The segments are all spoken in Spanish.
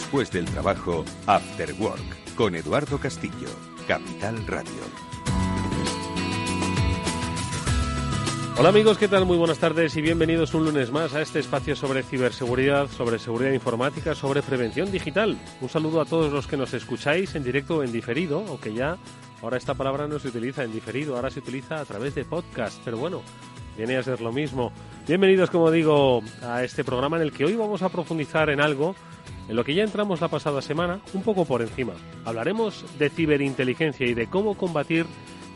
Después del trabajo, After Work, con Eduardo Castillo, Capital Radio. Hola amigos, ¿qué tal? Muy buenas tardes y bienvenidos un lunes más a este espacio sobre ciberseguridad, sobre seguridad informática, sobre prevención digital. Un saludo a todos los que nos escucháis en directo o en diferido, aunque ya ahora esta palabra no se utiliza en diferido, ahora se utiliza a través de podcast, pero bueno, viene a ser lo mismo. Bienvenidos, como digo, a este programa en el que hoy vamos a profundizar en algo en lo que ya entramos la pasada semana, un poco por encima. Hablaremos de ciberinteligencia y de cómo combatir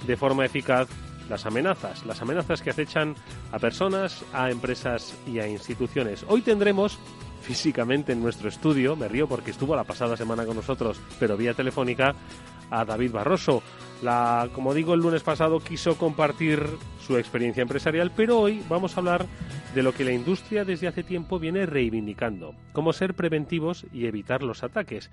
de forma eficaz las amenazas que acechan a personas, a empresas y a instituciones. Hoy tendremos físicamente en nuestro estudio, me río porque estuvo la pasada semana con nosotros, pero vía telefónica, a David Barroso. Como digo, el lunes pasado quiso compartir su experiencia empresarial, pero hoy vamos a hablar de lo que la industria desde hace tiempo viene reivindicando, cómo ser preventivos y evitar los ataques,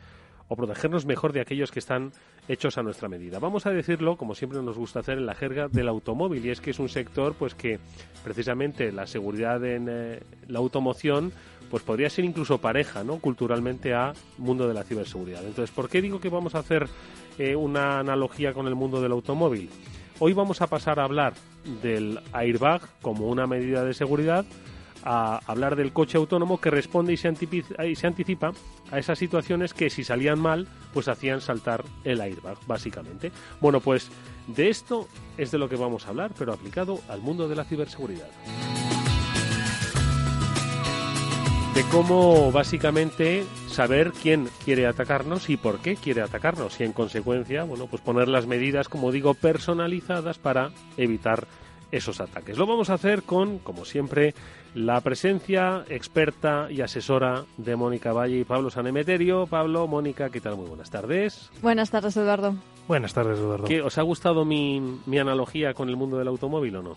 o protegernos mejor de aquellos que están hechos a nuestra medida. Vamos a decirlo, como siempre nos gusta hacer, en la jerga del automóvil, y es que es un sector pues que precisamente la seguridad en la automoción pues podría ser incluso pareja, ¿no?, culturalmente al mundo de la ciberseguridad. Entonces, ¿por qué digo que vamos a hacer una analogía con el mundo del automóvil? Hoy vamos a pasar a hablar del airbag como una medida de seguridad, a hablar del coche autónomo que responde y se anticipa a esas situaciones que, si salían mal, pues hacían saltar el airbag, básicamente. Bueno, pues de esto es de lo que vamos a hablar, pero aplicado al mundo de la ciberseguridad. De cómo, básicamente, saber quién quiere atacarnos y por qué quiere atacarnos, y en consecuencia, bueno, pues poner las medidas, como digo, personalizadas para evitar esos ataques. Lo vamos a hacer con, como siempre, la presencia experta y asesora de Mónica Valle y Pablo Sanemeterio. Pablo, Mónica, ¿qué tal? Muy buenas tardes. Buenas tardes, Eduardo. Buenas tardes, Eduardo. ¿Qué, os ha gustado mi analogía con el mundo del automóvil o no?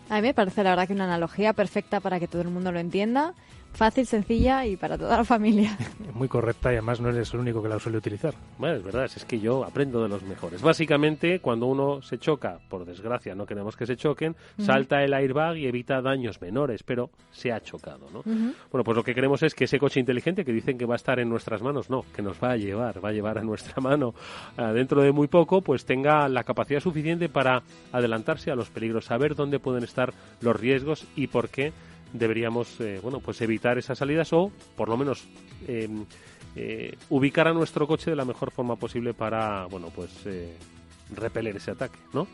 A mí me parece, la verdad, que una analogía perfecta para que todo el mundo lo entienda, fácil, sencilla y para toda la familia. Muy correcta, y además no eres el único que la suele utilizar. Bueno, es verdad, es que yo aprendo de los mejores. Básicamente, cuando uno se choca, por desgracia no queremos que se choquen, salta el airbag y evita daños menores, pero se ha chocado, ¿no? Bueno, pues lo que queremos es que ese coche inteligente que dicen que va a estar en nuestras manos, no, que nos va a llevar a nuestra mano dentro de muy poco, pues tenga la capacidad suficiente para adelantarse a los peligros, saber dónde pueden estar los riesgos y por qué deberíamos pues evitar esas salidas, o por lo menos ubicar a nuestro coche de la mejor forma posible para repeler ese ataque, ¿no?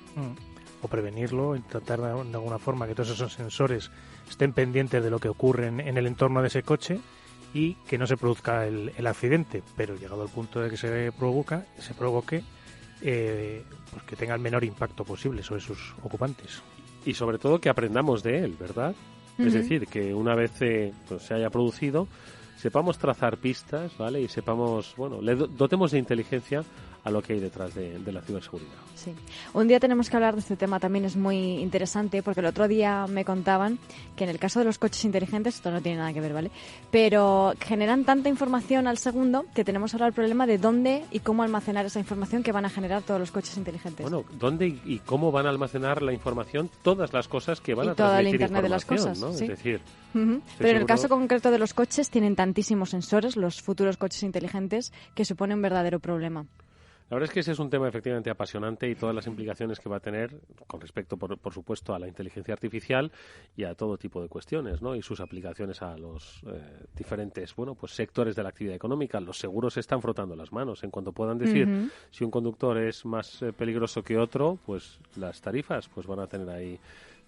O prevenirlo, intentar de alguna forma que todos esos sensores estén pendientes de lo que ocurre en el entorno de ese coche y que no se produzca el accidente, pero llegado al punto de que se provoque, pues que tenga el menor impacto posible sobre sus ocupantes. Y sobre todo que aprendamos de él, ¿verdad? Es decir, que una vez se haya producido, sepamos trazar pistas, ¿vale? Y sepamos, le dotemos de inteligencia a lo que hay detrás de la ciberseguridad. Sí. Un día tenemos que hablar de este tema, también es muy interesante, porque el otro día me contaban que en el caso de los coches inteligentes, esto no tiene nada que ver, ¿vale?, pero generan tanta información al segundo que tenemos ahora el problema de dónde y cómo almacenar esa información que van a generar todos los coches inteligentes. Bueno, dónde y cómo van a almacenar la información todas las cosas que van a transmitir transmitir Internet de las cosas, ¿no? ¿sí? Es decir, pero en el caso concreto de los coches tienen tantísimos sensores, los futuros coches inteligentes, que supone un verdadero problema. La verdad es que ese es un tema efectivamente apasionante, y todas las implicaciones que va a tener con respecto, por supuesto, a la inteligencia artificial y a todo tipo de cuestiones, ¿no? Y sus aplicaciones a los diferentes sectores de la actividad económica. Los seguros se están frotando las manos. En cuanto puedan decir si un conductor es más peligroso que otro, pues las tarifas pues van a tener ahí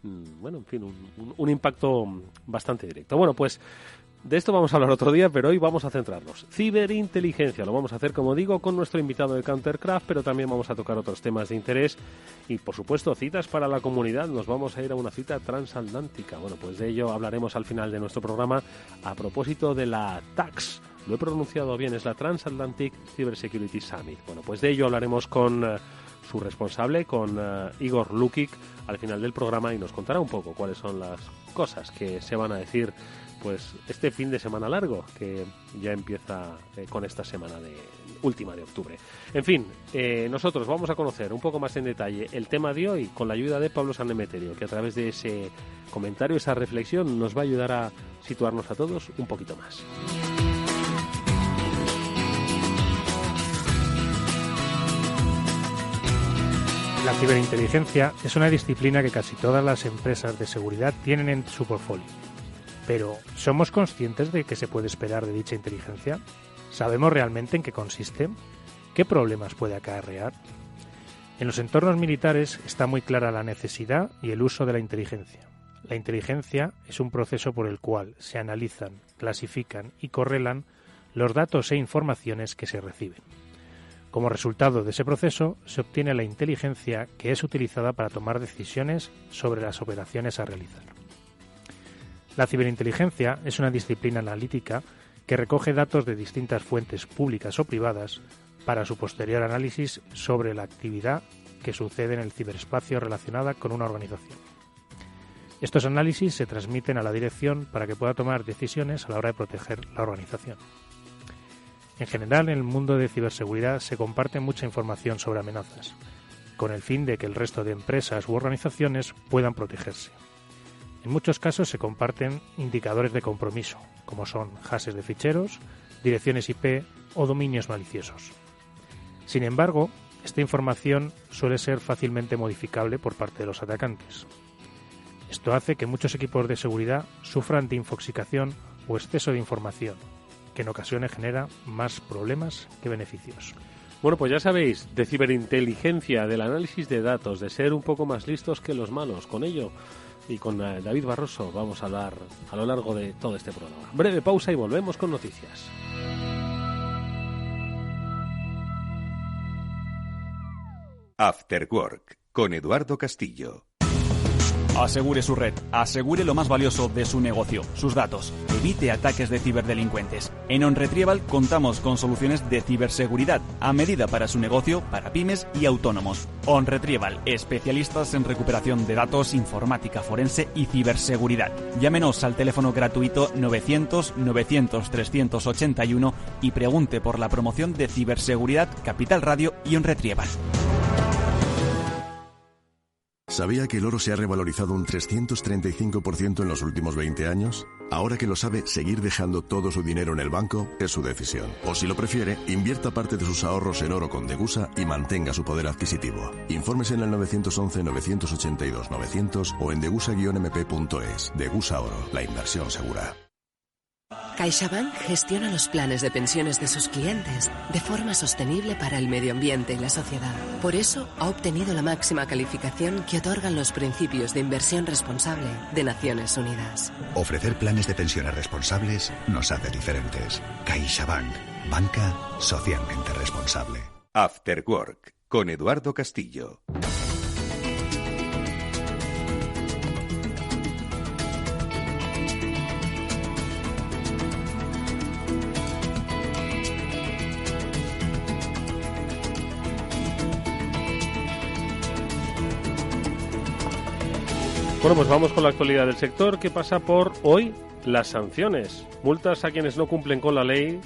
un impacto bastante directo. Bueno, pues de esto vamos a hablar otro día, pero hoy vamos a centrarnos. Ciberinteligencia, lo vamos a hacer, como digo, con nuestro invitado de Countercraft, pero también vamos a tocar otros temas de interés y, por supuesto, citas para la comunidad. Nos vamos a ir a una cita transatlántica. Bueno, pues de ello hablaremos al final de nuestro programa a propósito de la TACS. Lo he pronunciado bien, es la Transatlantic Cybersecurity Summit. Bueno, pues de ello hablaremos con su responsable, con Igor Lukic, al final del programa, y nos contará un poco cuáles son las cosas que se van a decir pues este fin de semana largo que ya empieza con esta semana última de octubre. En fin, nosotros vamos a conocer un poco más en detalle el tema de hoy con la ayuda de Pablo Sanemeterio, que a través de ese comentario, esa reflexión, nos va a ayudar a situarnos a todos un poquito más. La ciberinteligencia es una disciplina que casi todas las empresas de seguridad tienen en su portfolio. Pero, ¿somos conscientes de qué se puede esperar de dicha inteligencia? ¿Sabemos realmente en qué consiste? ¿Qué problemas puede acarrear? En los entornos militares está muy clara la necesidad y el uso de la inteligencia. La inteligencia es un proceso por el cual se analizan, clasifican y correlan los datos e informaciones que se reciben. Como resultado de ese proceso, se obtiene la inteligencia que es utilizada para tomar decisiones sobre las operaciones a realizar. La ciberinteligencia es una disciplina analítica que recoge datos de distintas fuentes públicas o privadas para su posterior análisis sobre la actividad que sucede en el ciberespacio relacionada con una organización. Estos análisis se transmiten a la dirección para que pueda tomar decisiones a la hora de proteger la organización. En general, en el mundo de ciberseguridad se comparte mucha información sobre amenazas, con el fin de que el resto de empresas u organizaciones puedan protegerse. En muchos casos se comparten indicadores de compromiso, como son hashes de ficheros, direcciones IP o dominios maliciosos. Sin embargo, esta información suele ser fácilmente modificable por parte de los atacantes. Esto hace que muchos equipos de seguridad sufran de infoxicación o exceso de información, que en ocasiones genera más problemas que beneficios. Bueno, pues ya sabéis, de ciberinteligencia, del análisis de datos, de ser un poco más listos que los malos. Con ello y con David Barroso vamos a hablar a lo largo de todo este programa. Breve pausa y volvemos con noticias. After Work, con Eduardo Castillo. Asegure su red, asegure lo más valioso de su negocio, sus datos. Evite ataques de ciberdelincuentes. En OnRetrieval contamos con soluciones de ciberseguridad a medida para su negocio, para pymes y autónomos. OnRetrieval, especialistas en recuperación de datos, informática forense y ciberseguridad. Llámenos al teléfono gratuito 900-900-381 y pregunte por la promoción de ciberseguridad Capital Radio y OnRetrieval. ¿Sabía que el oro se ha revalorizado un 335% en los últimos 20 años? Ahora que lo sabe, seguir dejando todo su dinero en el banco es su decisión. O si lo prefiere, invierta parte de sus ahorros en oro con Degusa y mantenga su poder adquisitivo. Infórmese en el 911-982-900 o en degusa-mp.es. Degusa Oro, la inversión segura. CaixaBank gestiona los planes de pensiones de sus clientes de forma sostenible para el medio ambiente y la sociedad. Por eso ha obtenido la máxima calificación que otorgan los principios de inversión responsable de Naciones Unidas. Ofrecer planes de pensiones responsables nos hace diferentes. CaixaBank, banca socialmente responsable. After Work, con Eduardo Castillo. Bueno, pues vamos con la actualidad del sector, que pasa por hoy las sanciones. Multas a quienes no cumplen con la ley,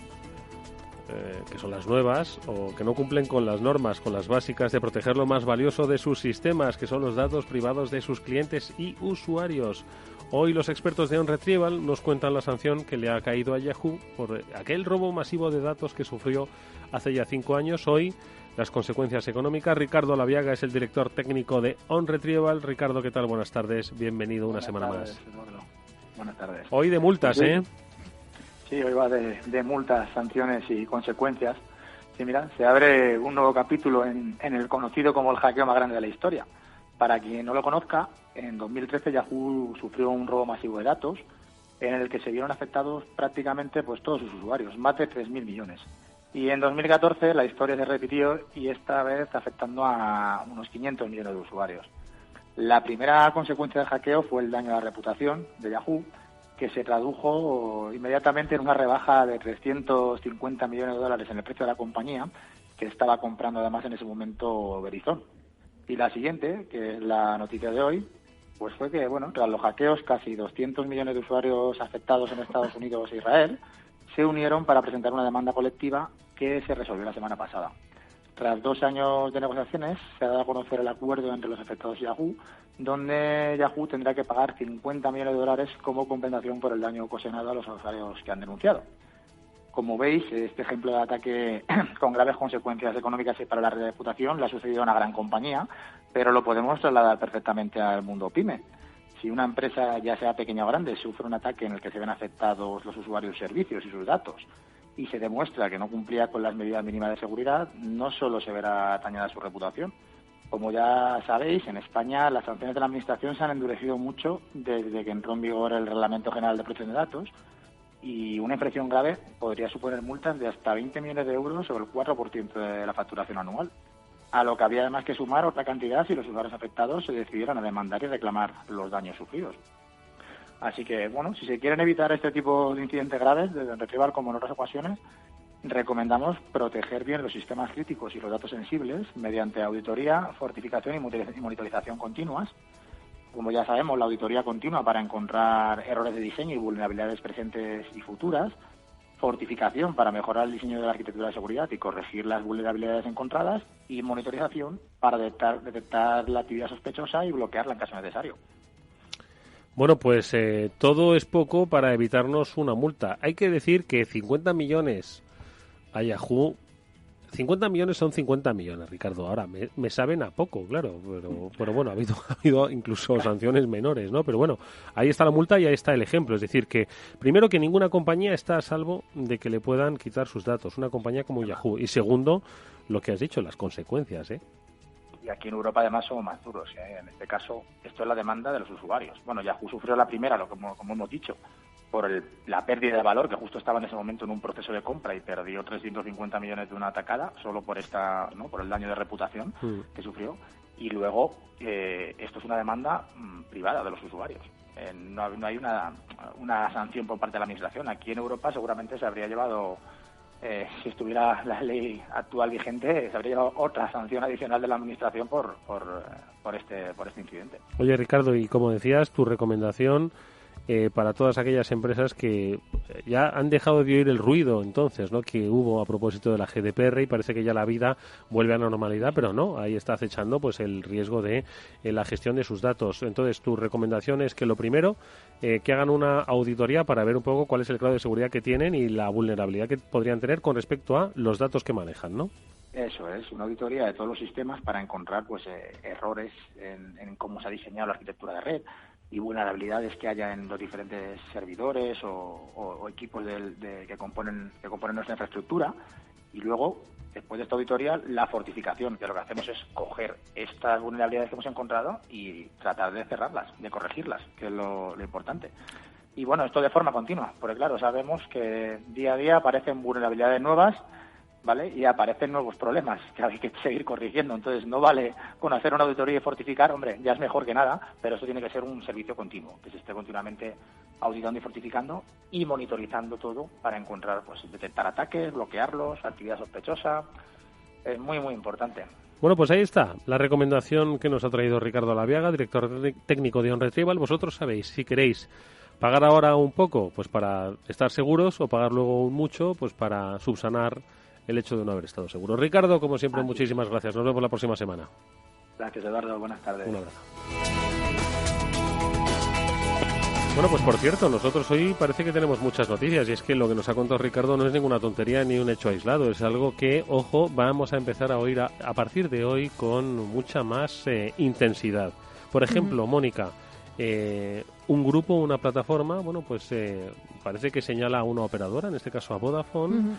que son las nuevas, o que no cumplen con las normas, con las básicas de proteger lo más valioso de sus sistemas, que son los datos privados de sus clientes y usuarios. Hoy los expertos de OnRetrieval nos cuentan la sanción que le ha caído a Yahoo por aquel robo masivo de datos que sufrió hace ya 5 años. Hoy las consecuencias económicas. Ricardo Laviaga es el director técnico de OnRetrieval. Ricardo, ¿qué tal? Buenas tardes. Bienvenido una semana más. Eduardo. Buenas tardes. Hoy de multas, sí. ¿eh? Sí, hoy va de multas, sanciones y consecuencias. Sí, mira, se abre un nuevo capítulo en el conocido como el hackeo más grande de la historia. Para quien no lo conozca, en 2013 Yahoo sufrió un robo masivo de datos en el que se vieron afectados prácticamente pues todos sus usuarios, más de 3.000 millones. Y en 2014 la historia se repitió y esta vez afectando a unos 500 millones de usuarios. La primera consecuencia del hackeo fue el daño a la reputación de Yahoo, que se tradujo inmediatamente en una rebaja de 350 millones de dólares en el precio de la compañía, que estaba comprando además en ese momento Verizon. Y la siguiente, que es la noticia de hoy, pues fue que, bueno, tras los hackeos, casi 200 millones de usuarios afectados en Estados Unidos e Israel se unieron para presentar una demanda colectiva que se resolvió la semana pasada. Tras 2 años de negociaciones, se ha dado a conocer el acuerdo entre los afectados y Yahoo, donde Yahoo tendrá que pagar 50 millones de dólares como compensación por el daño ocasionado a los usuarios que han denunciado. Como veis, este ejemplo de ataque con graves consecuencias económicas y para la reputación le ha sucedido a una gran compañía, pero lo podemos trasladar perfectamente al mundo PYME. Si una empresa, ya sea pequeña o grande, sufre un ataque en el que se ven afectados los usuarios y servicios y sus datos, y se demuestra que no cumplía con las medidas mínimas de seguridad, no solo se verá dañada su reputación. Como ya sabéis, en España las sanciones de la Administración se han endurecido mucho desde que entró en vigor el Reglamento General de Protección de Datos, y una infracción grave podría suponer multas de hasta 20 millones de euros sobre el 4% de la facturación anual. A lo que había además que sumar otra cantidad si los usuarios afectados se decidieran a demandar y reclamar los daños sufridos. Así que, bueno, si se quieren evitar este tipo de incidentes graves, desde Retrieval como en otras ocasiones, recomendamos proteger bien los sistemas críticos y los datos sensibles mediante auditoría, fortificación y monitorización continuas. Como ya sabemos, la auditoría continua para encontrar errores de diseño y vulnerabilidades presentes y futuras, fortificación para mejorar el diseño de la arquitectura de seguridad y corregir las vulnerabilidades encontradas, y monitorización para detectar la actividad sospechosa y bloquearla en caso necesario. Bueno, pues todo es poco para evitarnos una multa. Hay que decir que 50 millones a Yahoo... 50 millones son 50 millones, Ricardo. Ahora, me saben a poco, claro, pero bueno, ha habido incluso sanciones menores, ¿no? Pero bueno, ahí está la multa y ahí está el ejemplo. Es decir, que primero, que ninguna compañía está a salvo de que le puedan quitar sus datos, una compañía como Yahoo. Y segundo, lo que has dicho, las consecuencias, ¿eh? Y aquí en Europa además somos más duros, ¿eh? En este caso, esto es la demanda de los usuarios. Bueno, Yahoo sufrió la primera, como hemos dicho, por la pérdida de valor, que justo estaba en ese momento en un proceso de compra y perdió 350 millones de una atacada solo por por el daño de reputación que sufrió. Y luego esto es una demanda privada de los usuarios. No hay una sanción por parte de la Administración. Aquí en Europa seguramente se habría llevado, si estuviera la ley actual vigente, se habría llevado otra sanción adicional de la Administración por este incidente. Oye, Ricardo, y como decías, tu recomendación para todas aquellas empresas que ya han dejado de oír el ruido entonces, ¿no?, que hubo a propósito de la GDPR, y parece que ya la vida vuelve a la normalidad, pero no, ahí está acechando pues el riesgo de la gestión de sus datos. Entonces, tu recomendación es que lo primero, que hagan una auditoría para ver un poco cuál es el grado de seguridad que tienen y la vulnerabilidad que podrían tener con respecto a los datos que manejan, ¿no? Eso es, una auditoría de todos los sistemas para encontrar pues errores en cómo se ha diseñado la arquitectura de red y vulnerabilidades que haya en los diferentes servidores o equipos que componen nuestra infraestructura. Y luego, después de esta auditoría, la fortificación, que lo que hacemos es coger estas vulnerabilidades que hemos encontrado y tratar de cerrarlas, de corregirlas, que es lo importante. Y bueno, esto de forma continua, porque claro, sabemos que día a día aparecen vulnerabilidades nuevas, ¿vale? Y aparecen nuevos problemas que hay que seguir corrigiendo. Entonces, no vale con hacer una auditoría y fortificar, hombre, ya es mejor que nada, pero eso tiene que ser un servicio continuo, que se esté continuamente auditando y fortificando y monitorizando todo para encontrar, pues, detectar ataques, bloquearlos, actividad sospechosa. Es muy, muy importante. Bueno, pues ahí está la recomendación que nos ha traído Ricardo Alaviaga, director técnico de OnRetrieval. Vosotros sabéis, si queréis pagar ahora un poco, pues para estar seguros, o pagar luego mucho, pues para subsanar el hecho de no haber estado seguro. Ricardo, como siempre, muchísimas gracias. Nos vemos la próxima semana. Gracias, Eduardo. Buenas tardes. Un abrazo. Bueno, pues por cierto, nosotros hoy parece que tenemos muchas noticias, y es que lo que nos ha contado Ricardo no es ninguna tontería ni un hecho aislado, es algo que, ojo, vamos a empezar a oír a partir de hoy con mucha más intensidad. Por ejemplo, Mónica, un grupo, una plataforma, bueno, pues parece que señala a una operadora, en este caso a Vodafone,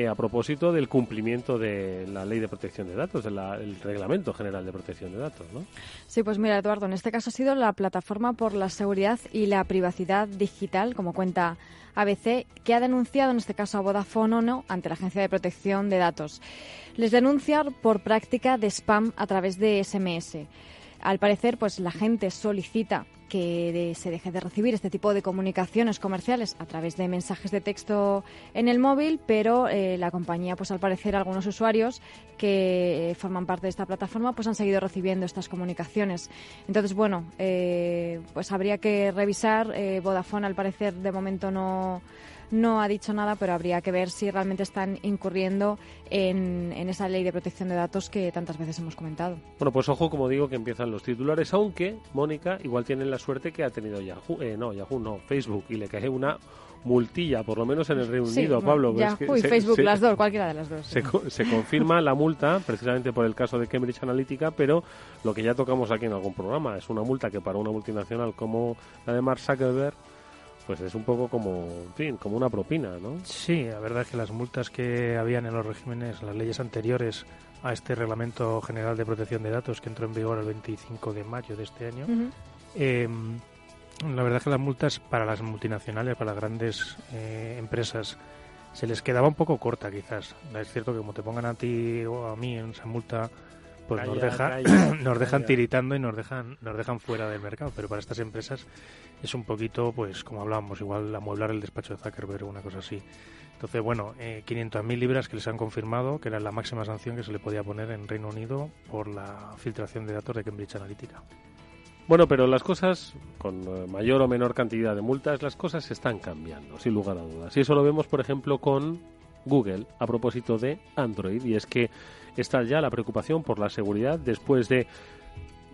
a propósito del cumplimiento de la Ley de Protección de Datos, del Reglamento General de Protección de Datos, ¿no? Sí, pues mira, Eduardo, en este caso ha sido la Plataforma por la Seguridad y la Privacidad Digital, como cuenta ABC, que ha denunciado en este caso a Vodafone ONO ante la Agencia de Protección de Datos. Les denuncia por práctica de spam a través de SMS. Al parecer, pues la gente solicita que se deje de recibir este tipo de comunicaciones comerciales a través de mensajes de texto en el móvil, pero la compañía, pues al parecer, algunos usuarios que forman parte de esta plataforma, pues han seguido recibiendo estas comunicaciones. Entonces, bueno, pues habría que revisar. Vodafone, al parecer, de momento no no ha dicho nada, pero habría que ver si realmente están incurriendo en esa ley de protección de datos que tantas veces hemos comentado. Bueno, pues ojo, como digo, que empiezan los titulares, aunque, Mónica, igual tienen la suerte que ha tenido Facebook, y le cae una multilla, por lo menos en el Reino Unido, Pablo. Yahoo y Facebook, las dos, cualquiera de las dos. Se confirma la multa, precisamente por el caso de Cambridge Analytica, pero lo que ya tocamos aquí en algún programa, es una multa que para una multinacional como la de Mark Zuckerberg, pues es un poco como, en fin, como una propina, ¿no? Sí, la verdad es que las multas que habían en los regímenes, las leyes anteriores a este Reglamento General de Protección de Datos, que entró en vigor el 25 de mayo de este año, la verdad es que las multas para las multinacionales, para las grandes empresas, se les quedaba un poco corta, quizás. Es cierto que como te pongan a ti o a mí en esa multa, pues nos dejan tiritando y nos dejan fuera del mercado. Pero para estas empresas es un poquito, pues como hablábamos, igual amueblar el despacho de Zuckerberg o una cosa así. Entonces, bueno, 500.000 libras que les han confirmado que era la máxima sanción que se le podía poner en Reino Unido por la filtración de datos de Cambridge Analytica. Bueno, pero las cosas, con mayor o menor cantidad de multas, las cosas se están cambiando, sin lugar a dudas. Y eso lo vemos, por ejemplo, con Google, a propósito de Android. Y es que está ya la preocupación por la seguridad después de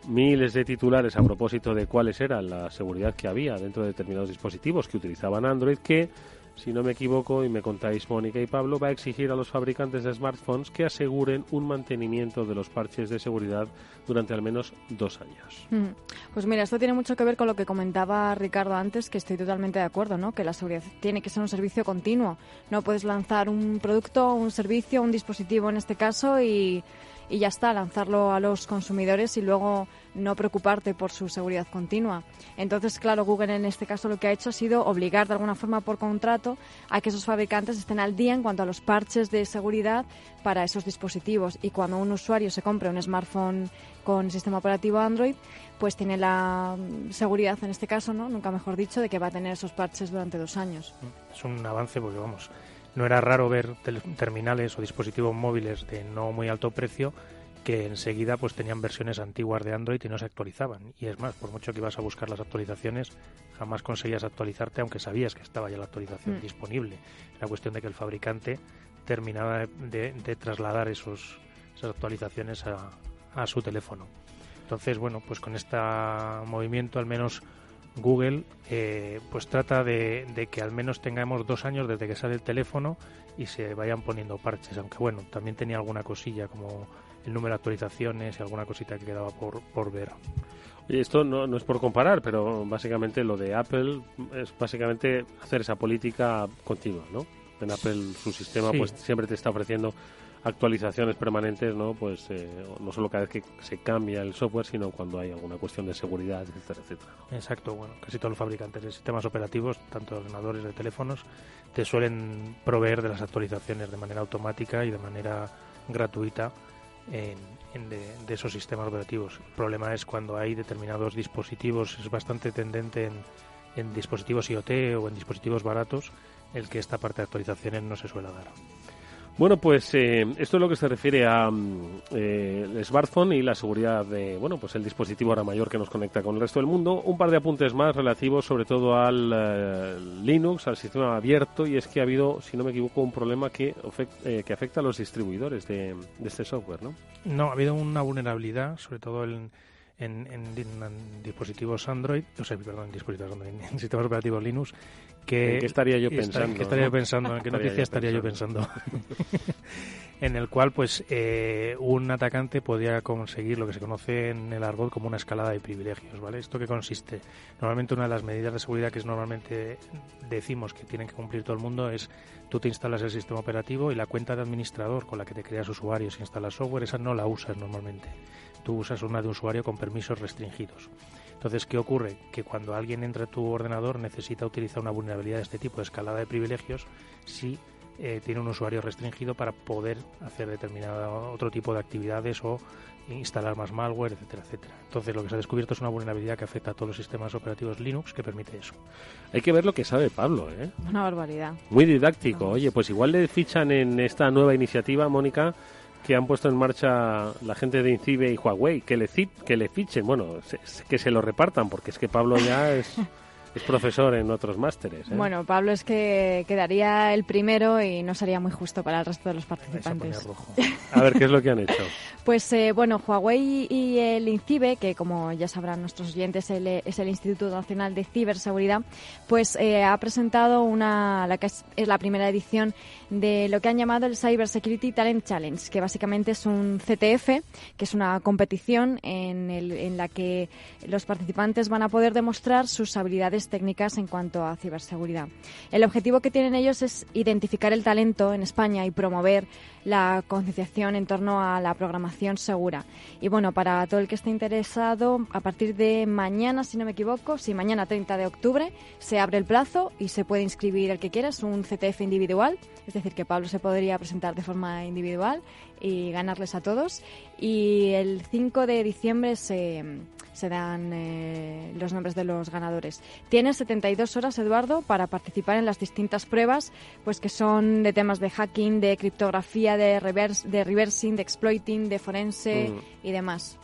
miles de titulares a propósito de cuáles era la seguridad que había dentro de determinados dispositivos que utilizaban Android, que, si no me equivoco, y me contáis Mónica y Pablo, va a exigir a los fabricantes de smartphones que aseguren un mantenimiento de los parches de seguridad durante al menos 2 años. Pues mira, esto tiene mucho que ver con lo que comentaba Ricardo antes, que estoy totalmente de acuerdo, ¿no? Que la seguridad tiene que ser un servicio continuo. No puedes lanzar un producto, un servicio, un dispositivo en este caso y ya está, lanzarlo a los consumidores y luego no preocuparte por su seguridad continua. Entonces, claro, Google en este caso lo que ha hecho ha sido obligar de alguna forma por contrato a que esos fabricantes estén al día en cuanto a los parches de seguridad para esos dispositivos. Y cuando un usuario se compre un smartphone con sistema operativo Android, pues tiene la seguridad, en este caso, ¿no? Nunca mejor dicho, de que va a tener esos parches durante 2 años. Es un avance porque, vamos, no era raro ver terminales o dispositivos móviles de no muy alto precio que enseguida pues tenían versiones antiguas de Android y no se actualizaban. Y es más, por mucho que ibas a buscar las actualizaciones, jamás conseguías actualizarte aunque sabías que estaba ya la actualización disponible. Era cuestión de que el fabricante terminaba de trasladar esas actualizaciones a su teléfono. Entonces, bueno, pues con este movimiento al menos Google pues trata de que al menos tengamos 2 años desde que sale el teléfono y se vayan poniendo parches, aunque bueno, también tenía alguna cosilla como el número de actualizaciones y alguna cosita que quedaba por ver. Oye, esto no es por comparar, pero básicamente lo de Apple es básicamente hacer esa política continua, ¿no? En Apple su sistema pues siempre te está ofreciendo actualizaciones permanentes, ¿no? Pues no solo cada vez que se cambia el software, sino cuando hay alguna cuestión de seguridad, etcétera, etcétera. Exacto, bueno, casi todos los fabricantes de sistemas operativos, tanto de ordenadores de teléfonos, te suelen proveer de las actualizaciones de manera automática y de manera gratuita de esos sistemas operativos. El problema es cuando hay determinados dispositivos, es bastante tendente en dispositivos IoT o en dispositivos baratos, el que esta parte de actualizaciones no se suele dar. Bueno, pues esto es lo que se refiere a el smartphone y la seguridad de, bueno, pues el dispositivo ahora mayor que nos conecta con el resto del mundo. Un par de apuntes más relativos sobre todo al Linux, al sistema abierto, y es que ha habido, si no me equivoco, un problema que afecta a los distribuidores de este software, ¿no? No, ha habido una vulnerabilidad, sobre todo en dispositivos Android, en sistemas operativos Linux. ¿En qué estaría yo pensando? ¿En qué noticia estaría yo pensando? En el cual, pues, un atacante podía conseguir lo que se conoce en el argot como una escalada de privilegios, ¿vale? ¿Esto qué consiste? Normalmente una de las medidas de seguridad que normalmente decimos que tienen que cumplir todo el mundo es tú te instalas el sistema operativo y la cuenta de administrador con la que te creas usuarios y instalas software, esa no la usas normalmente. Tú usas una de usuario con permisos restringidos. Entonces, ¿qué ocurre? Que cuando alguien entra a tu ordenador necesita utilizar una vulnerabilidad de este tipo, de escalada de privilegios, si tiene un usuario restringido para poder hacer determinado otro tipo de actividades o instalar más malware, etcétera, etcétera. Entonces, lo que se ha descubierto es una vulnerabilidad que afecta a todos los sistemas operativos Linux que permite eso. Hay que ver lo que sabe Pablo, ¿eh? Una barbaridad. Muy didáctico. Oye, pues igual le fichan en esta nueva iniciativa, Mónica, que han puesto en marcha la gente de Incibe y Huawei, que le fichen, bueno, que se lo repartan, porque es que Pablo ya es Es profesor en otros másteres, ¿eh? Bueno, Pablo es que quedaría el primero y no sería muy justo para el resto de los participantes. A ver, ¿qué es lo que han hecho? Pues bueno, Huawei y el INCIBE, que como ya sabrán nuestros oyentes es el Instituto Nacional de Ciberseguridad, pues ha presentado la que es la primera edición de lo que han llamado el Cyber Security Talent Challenge, que básicamente es un CTF, que es una competición en la que los participantes van a poder demostrar sus habilidades técnicas en cuanto a ciberseguridad. El objetivo que tienen ellos es identificar el talento en España y promover la concienciación en torno a la programación segura. Y bueno, para todo el que esté interesado, a partir de mañana, si no me equivoco, mañana 30 de octubre, se abre el plazo y se puede inscribir el que quiera. Es un CTF individual, es decir, que Pablo se podría presentar de forma individual y ganarles a todos. Y el 5 de diciembre se dan los nombres de los ganadores. Tienes 72 horas, Eduardo, para participar en las distintas pruebas, pues que son de temas de hacking, de criptografía, de reversing, de exploiting, de forense y demás.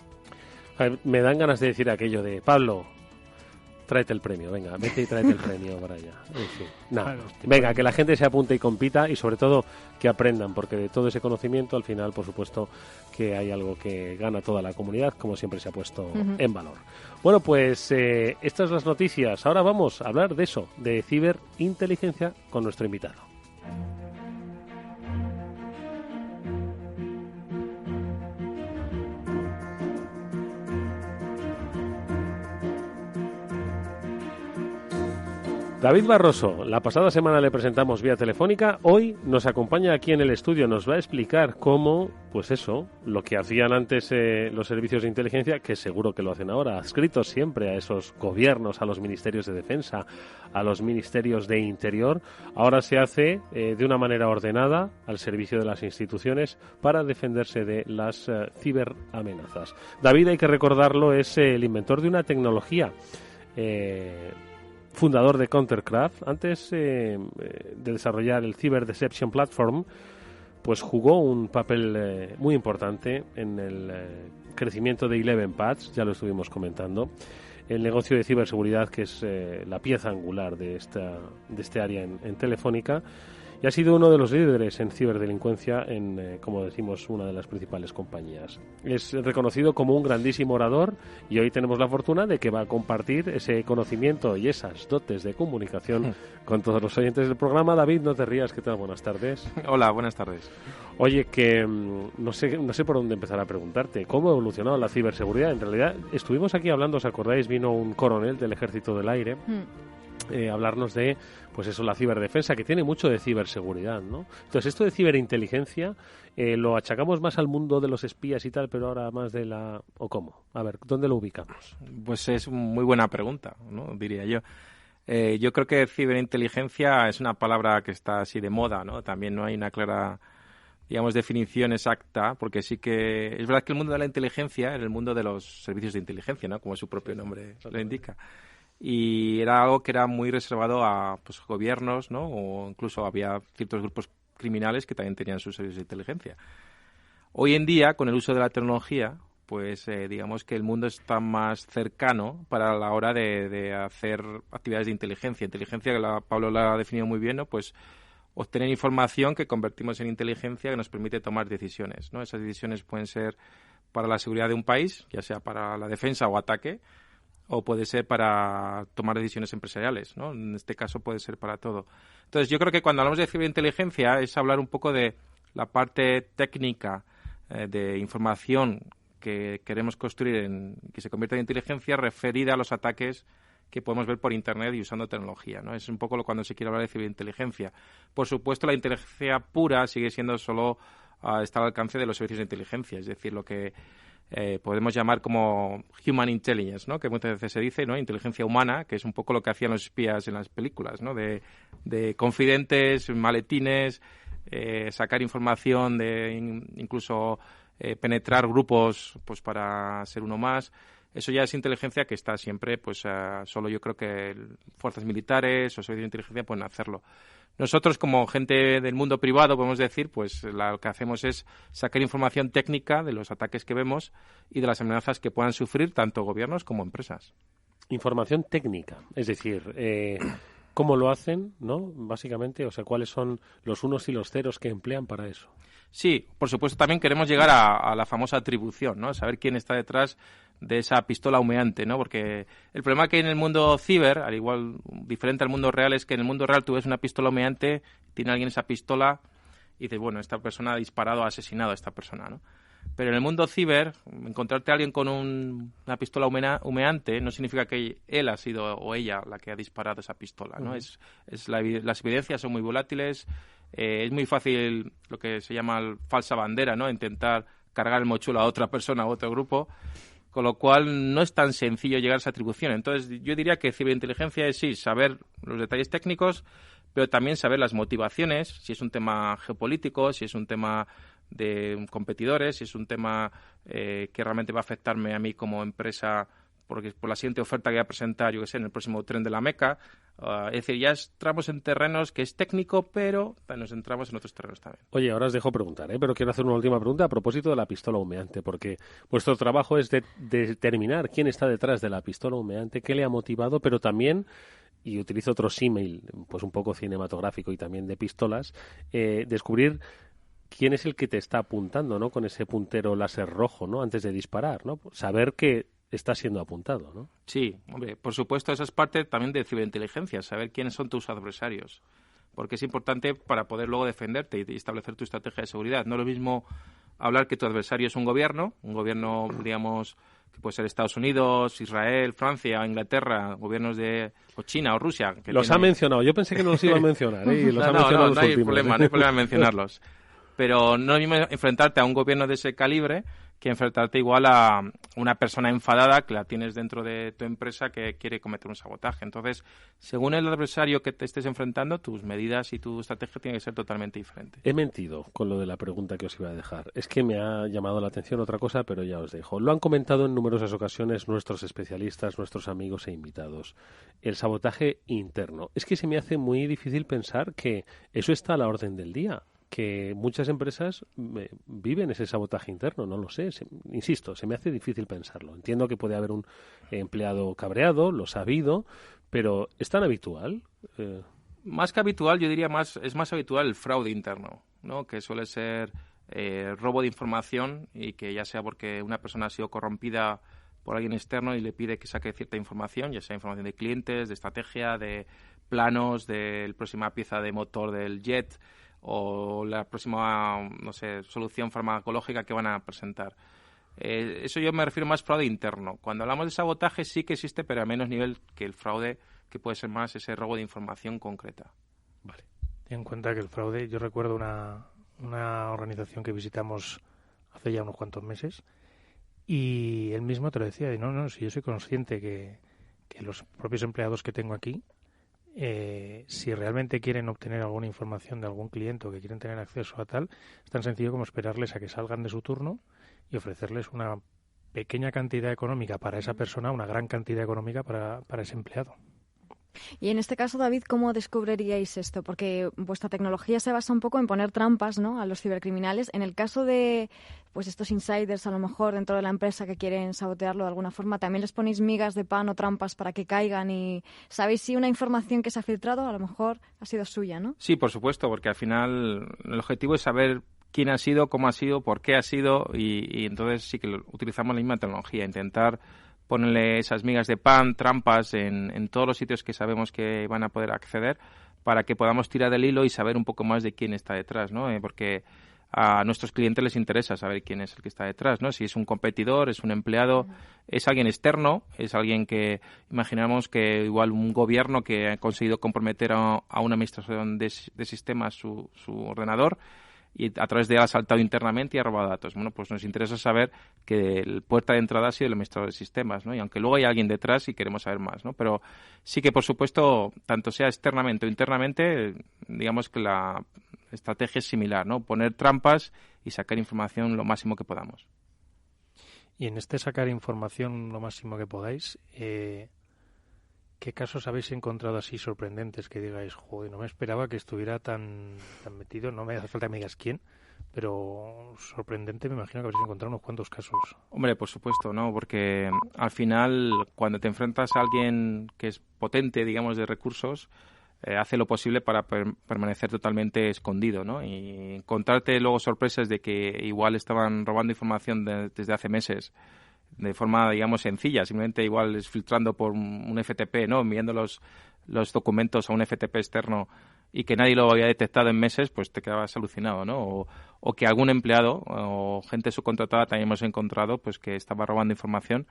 A ver, me dan ganas de decir aquello de Pablo, tráete el premio, venga, vete y tráete el premio para allá. En fin, venga, que la gente se apunte y compita y sobre todo que aprendan, porque de todo ese conocimiento al final, por supuesto, que hay algo que gana toda la comunidad, como siempre se ha puesto en valor. Bueno, pues estas son las noticias. Ahora vamos a hablar de eso, de ciberinteligencia con nuestro invitado. David Barroso, la pasada semana le presentamos vía telefónica, hoy nos acompaña aquí en el estudio, nos va a explicar cómo, pues eso, lo que hacían antes los servicios de inteligencia, que seguro que lo hacen ahora, adscritos siempre a esos gobiernos, a los ministerios de defensa, a los ministerios de interior, ahora se hace de una manera ordenada al servicio de las instituciones para defenderse de las ciberamenazas. David, hay que recordarlo, es el inventor de una tecnología fundador de Countercraft. Antes de desarrollar el Cyber Deception Platform, pues jugó un papel muy importante en el crecimiento de 11pads, ya lo estuvimos comentando, el negocio de ciberseguridad, que es la pieza angular de este área en Telefónica, y ha sido uno de los líderes en ciberdelincuencia en, como decimos, una de las principales compañías. Es reconocido como un grandísimo orador y hoy tenemos la fortuna de que va a compartir ese conocimiento y esas dotes de comunicación con todos los oyentes del programa. David, no te rías, ¿qué tal? Buenas tardes. Hola, buenas tardes. Oye, que no sé por dónde empezar a preguntarte. ¿Cómo ha evolucionado la ciberseguridad? En realidad, estuvimos aquí hablando, ¿os acordáis? Vino un coronel del Ejército del Aire hablarnos de, pues eso, la ciberdefensa, que tiene mucho de ciberseguridad, ¿no? Entonces, esto de ciberinteligencia lo achacamos más al mundo de los espías y tal, pero ahora más de la... ¿O cómo? A ver, ¿dónde lo ubicamos? Pues es muy buena pregunta, ¿no? Diría yo. Yo creo que ciberinteligencia es una palabra que está así de moda, ¿no? También no hay una clara, digamos, definición exacta, porque sí que es verdad que el mundo de la inteligencia es el mundo de los servicios de inteligencia, ¿no? Como su propio nombre lo indica. Y era algo que era muy reservado a, pues, gobiernos, ¿no? O incluso había ciertos grupos criminales que también tenían sus servicios de inteligencia. Hoy en día, con el uso de la tecnología, pues digamos que el mundo está más cercano para la hora de hacer actividades de inteligencia. Inteligencia, que Pablo la ha definido muy bien, ¿no? Pues obtener información que convertimos en inteligencia que nos permite tomar decisiones, ¿no? Esas decisiones pueden ser para la seguridad de un país, ya sea para la defensa o ataque, o puede ser para tomar decisiones empresariales, ¿no? En este caso puede ser para todo. Entonces, yo creo que cuando hablamos de ciberinteligencia es hablar un poco de la parte técnica de información que queremos construir, que se convierte en inteligencia, referida a los ataques que podemos ver por Internet y usando tecnología, ¿no? Es un poco cuando se quiere hablar de ciberinteligencia. Por supuesto, la inteligencia pura sigue siendo solo está al alcance de los servicios de inteligencia, es decir, lo que podemos llamar como human intelligence, ¿no? Que muchas veces se dice, ¿no? Inteligencia humana, que es un poco lo que hacían los espías en las películas, ¿no? De confidentes, maletines, sacar información, incluso penetrar grupos, pues para ser uno más. Eso ya es inteligencia que está siempre, pues solo yo creo que fuerzas militares o servicios de inteligencia pueden hacerlo. Nosotros, como gente del mundo privado, podemos decir, pues lo que hacemos es sacar información técnica de los ataques que vemos y de las amenazas que puedan sufrir tanto gobiernos como empresas. información técnica, es decir, cómo lo hacen, ¿no? Básicamente, o sea, cuáles son los unos y los ceros que emplean para eso. Sí, por supuesto, también queremos llegar a la famosa atribución, ¿no? Saber quién está detrás de esa pistola humeante, ¿no? Porque el problema que hay en el mundo ciber, al igual, diferente al mundo real, es que en el mundo real tú ves una pistola humeante, tiene alguien esa pistola y dices, bueno, esta persona ha disparado, ha asesinado a esta persona, ¿no? Pero en el mundo ciber, encontrarte a alguien con una pistola humeante no significa que él ha sido o ella la que ha disparado esa pistola, ¿no? Las evidencias son muy volátiles, es muy fácil lo que se llama falsa bandera, ¿no? Intentar cargar el mochuelo a otra persona o a otro grupo, con lo cual no es tan sencillo llegar a esa atribución. Entonces, yo diría que ciberinteligencia es, sí, saber los detalles técnicos, pero también saber las motivaciones, si es un tema geopolítico, si es un tema de competidores, si es un tema que realmente va a afectarme a mí como empresa porque por la siguiente oferta que voy a presentar, yo que sé, en el próximo tren de la Meca. Es decir, ya entramos en terrenos que es técnico, pero nos entramos en otros terrenos también. Oye, ahora os dejo preguntar, pero quiero hacer una última pregunta a propósito de la pistola humeante, porque vuestro trabajo es de determinar quién está detrás de la pistola humeante, qué le ha motivado, pero también, y utilizo otro símil, pues un poco cinematográfico y también de pistolas, descubrir quién es el que te está apuntando, ¿no? Con ese puntero láser rojo, ¿no? Antes de disparar, ¿no? Saber que está siendo apuntado, ¿no? Sí, hombre, por supuesto, esa es parte también de ciberinteligencia, saber quiénes son tus adversarios, porque es importante para poder luego defenderte y establecer tu estrategia de seguridad. No es lo mismo hablar que tu adversario es un gobierno, digamos, que puede ser Estados Unidos, Israel, Francia, Inglaterra, gobiernos o China o Rusia. Ha mencionado, yo pensé que no los iba a mencionar, y los ha mencionado los últimos. No hay problema en mencionarlos. Pero no es lo mismo enfrentarte a un gobierno de ese calibre que enfrentarte igual a una persona enfadada que la tienes dentro de tu empresa que quiere cometer un sabotaje. Entonces, según el adversario que te estés enfrentando, tus medidas y tu estrategia tienen que ser totalmente diferentes. He mentido con lo de la pregunta que os iba a dejar. Es que me ha llamado la atención otra cosa, pero ya os dejo. Lo han comentado en numerosas ocasiones nuestros especialistas, nuestros amigos e invitados. El sabotaje interno. Es que se me hace muy difícil pensar que eso está a la orden del día, que muchas empresas viven ese sabotaje interno, no lo sé. Insisto, se me hace difícil pensarlo. Entiendo que puede haber un empleado cabreado, lo sabido, pero ¿es tan habitual? Más que habitual, yo diría es más habitual el fraude interno, ¿no? Que suele ser robo de información y que ya sea porque una persona ha sido corrompida por alguien externo y le pide que saque cierta información, ya sea información de clientes, de estrategia, de planos, de la próxima pieza de motor del jet o la próxima, no sé, solución farmacológica que van a presentar. Eso yo me refiero más a fraude interno. Cuando hablamos de sabotaje sí que existe, pero a menos nivel que el fraude, que puede ser más ese robo de información concreta. Vale. Ten en cuenta que el fraude, yo recuerdo una organización que visitamos hace ya unos cuantos meses y él mismo te lo decía, si yo soy consciente que los propios empleados que tengo aquí, si realmente quieren obtener alguna información de algún cliente o que quieren tener acceso a tal, es tan sencillo como esperarles a que salgan de su turno y ofrecerles una pequeña cantidad económica para esa persona, una gran cantidad económica para ese empleado. Y en este caso, David, ¿cómo descubriríais esto? Porque vuestra tecnología se basa un poco en poner trampas, ¿no?, a los cibercriminales. En el caso de pues estos insiders, a lo mejor dentro de la empresa que quieren sabotearlo de alguna forma, ¿también les ponéis migas de pan o trampas para que caigan? Y ¿sabéis si una información que se ha filtrado a lo mejor ha sido suya, no? Sí, por supuesto, porque al final el objetivo es saber quién ha sido, cómo ha sido, por qué ha sido y entonces sí que utilizamos la misma tecnología, intentar ponerle esas migas de pan, trampas en todos los sitios que sabemos que van a poder acceder para que podamos tirar del hilo y saber un poco más de quién está detrás, ¿no? Porque a nuestros clientes les interesa saber quién es el que está detrás, ¿no? Si es un competidor, es un empleado, es alguien externo, es alguien que imaginamos que igual un gobierno que ha conseguido comprometer a una administración de sistemas su ordenador y a través de él ha saltado internamente y ha robado datos. Bueno, pues nos interesa saber que el puerta de entrada ha sido el administrador de sistemas, ¿no? Y aunque luego hay alguien detrás y queremos saber más, ¿no? Pero sí que, por supuesto, tanto sea externamente o internamente, digamos que la estrategia es similar, ¿no? Poner trampas y sacar información lo máximo que podamos. Y en este sacar información lo máximo que podáis, ¿qué casos habéis encontrado así sorprendentes que digáis, joder, no me esperaba que estuviera tan metido, no me hace falta que me digas quién, pero sorprendente, me imagino que habréis encontrado unos cuantos casos. Hombre, por supuesto, ¿no? Porque al final, cuando te enfrentas a alguien que es potente, digamos, de recursos, hace lo posible para permanecer totalmente escondido, ¿no? Y encontrarte luego sorpresas de que igual estaban robando información desde hace meses de forma, digamos, sencilla, simplemente igual es filtrando por un FTP, ¿no? Enviando los documentos a un FTP externo y que nadie lo había detectado en meses, pues te quedabas alucinado, ¿no? O que algún empleado o gente subcontratada también hemos encontrado pues que estaba robando información,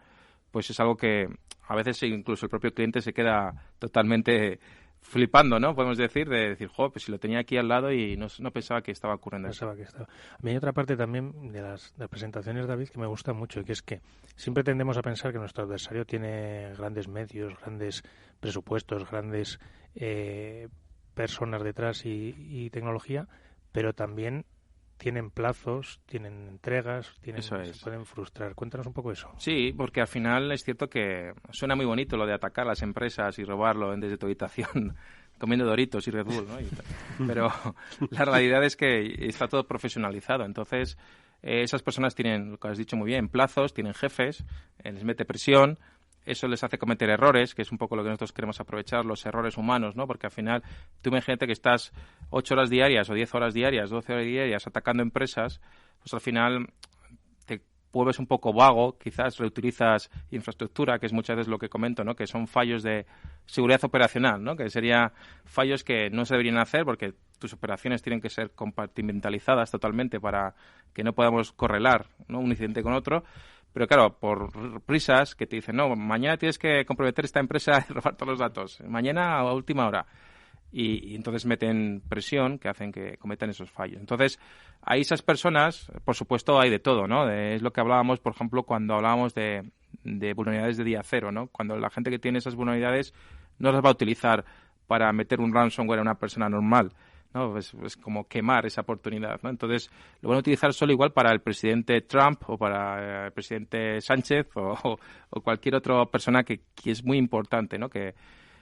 pues es algo que a veces incluso el propio cliente se queda totalmente flipando, ¿no? Podemos decir, pues si lo tenía aquí al lado y no pensaba que estaba ocurriendo eso. A mí hay otra parte también de las presentaciones, David, que me gusta mucho, y que es que siempre tendemos a pensar que nuestro adversario tiene grandes medios, grandes presupuestos, grandes personas detrás y tecnología, pero también tienen plazos, tienen entregas, se pueden frustrar. Cuéntanos un poco eso. Sí, porque al final es cierto que suena muy bonito lo de atacar a las empresas y robarlo desde tu habitación comiendo Doritos y Red Bull, ¿no? Pero la realidad es que está todo profesionalizado. Entonces, esas personas tienen, lo que has dicho muy bien, plazos, tienen jefes, les mete presión. Eso les hace cometer errores, que es un poco lo que nosotros queremos aprovechar, los errores humanos, ¿no? Porque al final, tú imagínate que estás 8 horas diarias o 10 horas diarias, 12 horas diarias atacando empresas, pues al final te vuelves un poco vago, quizás reutilizas infraestructura, que es muchas veces lo que comento, ¿no? Que son fallos de seguridad operacional, ¿no? Que serían fallos que no se deberían hacer porque tus operaciones tienen que ser compartimentalizadas totalmente para que no podamos correlar, ¿no? Un incidente con otro. Pero claro, por prisas que te dicen, no, mañana tienes que comprometer esta empresa y robar todos los datos, mañana a última hora. Y entonces meten presión que hacen que cometan esos fallos. Entonces, a esas personas, por supuesto, hay de todo, ¿no? Es lo que hablábamos, por ejemplo, cuando hablábamos de vulnerabilidades de día cero, ¿no? Cuando la gente que tiene esas vulnerabilidades no las va a utilizar para meter un ransomware a una persona normal, ¿no? Es como quemar esa oportunidad, ¿no? Entonces, lo van a utilizar solo igual para el presidente Trump o para el presidente Sánchez o cualquier otra persona que es muy importante, ¿no?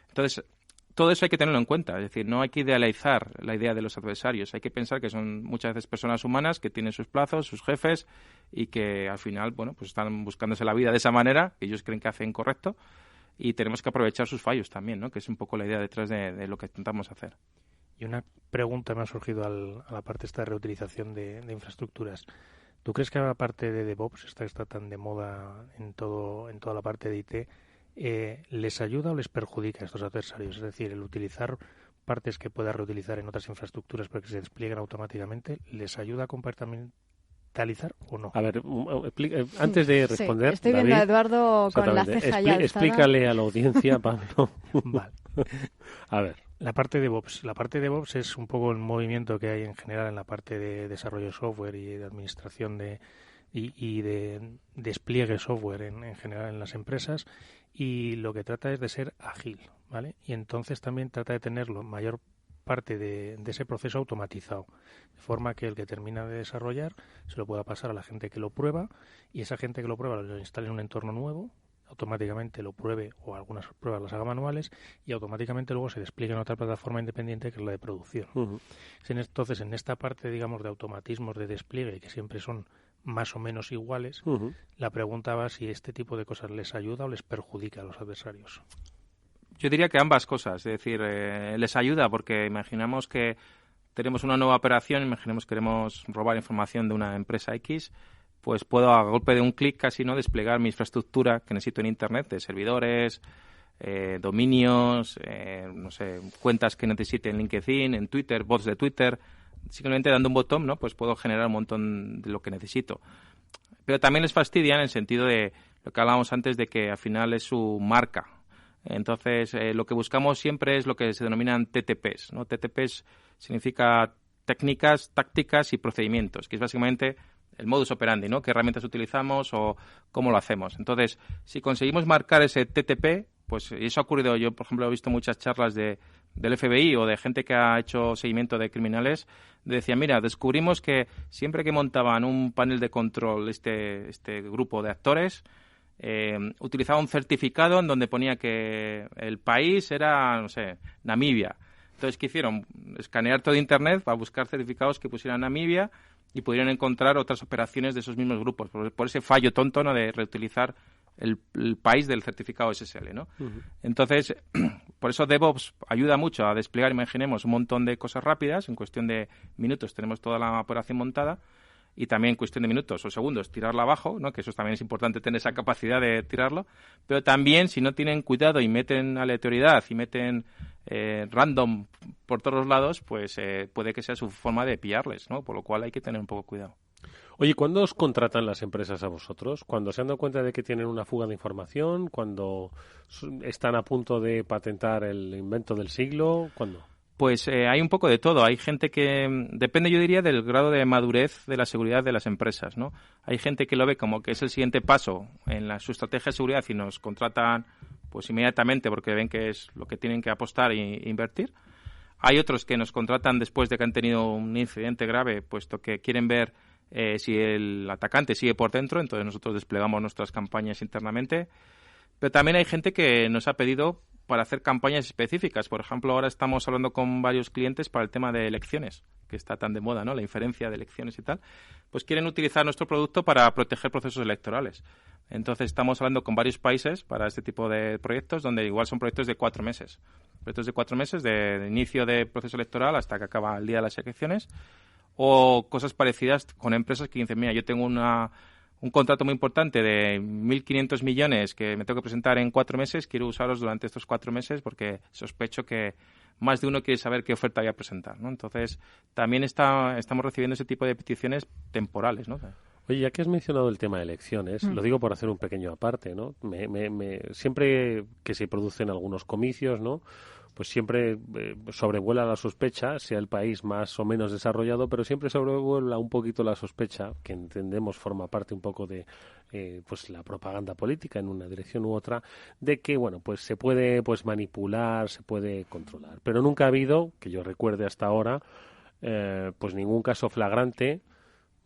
Entonces, todo eso hay que tenerlo en cuenta. Es decir, no hay que idealizar la idea de los adversarios. Hay que pensar que son muchas veces personas humanas que tienen sus plazos, sus jefes y que al final, bueno, pues están buscándose la vida de esa manera, que ellos creen que hacen correcto, y tenemos que aprovechar sus fallos también, ¿no? Que es un poco la idea detrás de lo que intentamos hacer. Y una pregunta me ha surgido a la parte esta de reutilización de infraestructuras. ¿Tú crees que la parte de DevOps, esta que está tan de moda en toda la parte de IT, les ayuda o les perjudica a estos adversarios? Es decir, el utilizar partes que pueda reutilizar en otras infraestructuras para que se desplieguen automáticamente, ¿les ayuda a compartimentalizar o no? A ver, antes de responder, sí, estoy viendo a Eduardo con la ceja ya alzada. Explícale a la audiencia, Pablo. Vale. A ver. La parte de DevOps es un poco el movimiento que hay en general en la parte de desarrollo de software y de administración y de despliegue software en general en las empresas, y lo que trata es de ser ágil, ¿vale? Y entonces también trata de tener la mayor parte de ese proceso automatizado, de forma que el que termina de desarrollar se lo pueda pasar a la gente que lo prueba, y esa gente que lo prueba lo instale en un entorno nuevo, automáticamente lo pruebe o algunas pruebas las haga manuales y automáticamente luego se despliegue en otra plataforma independiente que es la de producción. Uh-huh. Entonces, en esta parte, digamos, de automatismos de despliegue, que siempre son más o menos iguales, uh-huh, la pregunta va si este tipo de cosas les ayuda o les perjudica a los adversarios. Yo diría que ambas cosas, es decir, les ayuda porque imaginamos que tenemos una nueva operación, imaginemos que queremos robar información de una empresa X, pues puedo a golpe de un clic casi no desplegar mi infraestructura que necesito en Internet, de servidores, dominios, no sé, cuentas que necesite en LinkedIn, en Twitter, bots de Twitter. Simplemente dando un botón, ¿no? Pues puedo generar un montón de lo que necesito. Pero también les fastidia en el sentido de lo que hablábamos antes de que al final es su marca. Entonces, lo que buscamos siempre es lo que se denominan TTPs, ¿no? TTPs significa técnicas, tácticas y procedimientos, que es básicamente el modus operandi, ¿no? ¿Qué herramientas utilizamos o cómo lo hacemos? Entonces, si conseguimos marcar ese TTP, pues eso ha ocurrido. Yo, por ejemplo, he visto muchas charlas del FBI o de gente que ha hecho seguimiento de criminales. Decían, mira, descubrimos que siempre que montaban un panel de control este grupo de actores, utilizaba un certificado en donde ponía que el país era, no sé, Namibia. Entonces, ¿qué hicieron? Escanear todo Internet para buscar certificados que pusieran Namibia y pudieron encontrar otras operaciones de esos mismos grupos, por ese fallo tonto, ¿no?, de reutilizar el país del certificado SSL, ¿no? Entonces, por eso DevOps ayuda mucho a desplegar, imaginemos, un montón de cosas rápidas. En cuestión de minutos tenemos toda la operación montada, y también en cuestión de minutos o segundos tirarla abajo, ¿no?, que eso también es importante, tener esa capacidad de tirarlo. Pero también, si no tienen cuidado y meten aleatoriedad y meten random por todos los lados, pues puede que sea su forma de pillarles, ¿no? Por lo cual hay que tener un poco cuidado. Oye, ¿cuándo os contratan las empresas a vosotros? ¿Cuando se han dado cuenta de que tienen una fuga de información? ¿Cuando están a punto de patentar el invento del siglo? ¿Cuándo? Pues hay un poco de todo. Hay gente que... Depende, yo diría, del grado de madurez de la seguridad de las empresas, ¿no? Hay gente que lo ve como que es el siguiente paso en su estrategia de seguridad y nos contratan pues inmediatamente porque ven que es lo que tienen que apostar e invertir. Hay otros que nos contratan después de que han tenido un incidente grave, puesto que quieren ver si el atacante sigue por dentro, entonces nosotros desplegamos nuestras campañas internamente. Pero también hay gente que nos ha pedido para hacer campañas específicas. Por ejemplo, ahora estamos hablando con varios clientes para el tema de elecciones, que está tan de moda, ¿no?, la inferencia de elecciones y tal. Pues quieren utilizar nuestro producto para proteger procesos electorales. Entonces estamos hablando con varios países para este tipo de proyectos, donde igual son proyectos de 4 meses. Proyectos de 4 meses, de inicio de proceso electoral hasta que acaba el día de las elecciones, o cosas parecidas con empresas que dicen, mira, yo tengo un contrato muy importante de 1.500 millones que me tengo que presentar en 4 meses, quiero usarlos durante estos 4 meses porque sospecho que más de uno quiere saber qué oferta voy a presentar, ¿no? Entonces, también estamos recibiendo ese tipo de peticiones temporales, ¿no? Oye, ya que has mencionado el tema de elecciones, lo digo por hacer un pequeño aparte, ¿no? Siempre que se producen algunos comicios, ¿no?, pues siempre sobrevuela la sospecha, sea el país más o menos desarrollado, pero siempre sobrevuela un poquito la sospecha, que entendemos forma parte un poco de pues la propaganda política en una dirección u otra, de que, bueno, pues se puede pues manipular, se puede controlar. Pero nunca ha habido, que yo recuerde hasta ahora, pues ningún caso flagrante,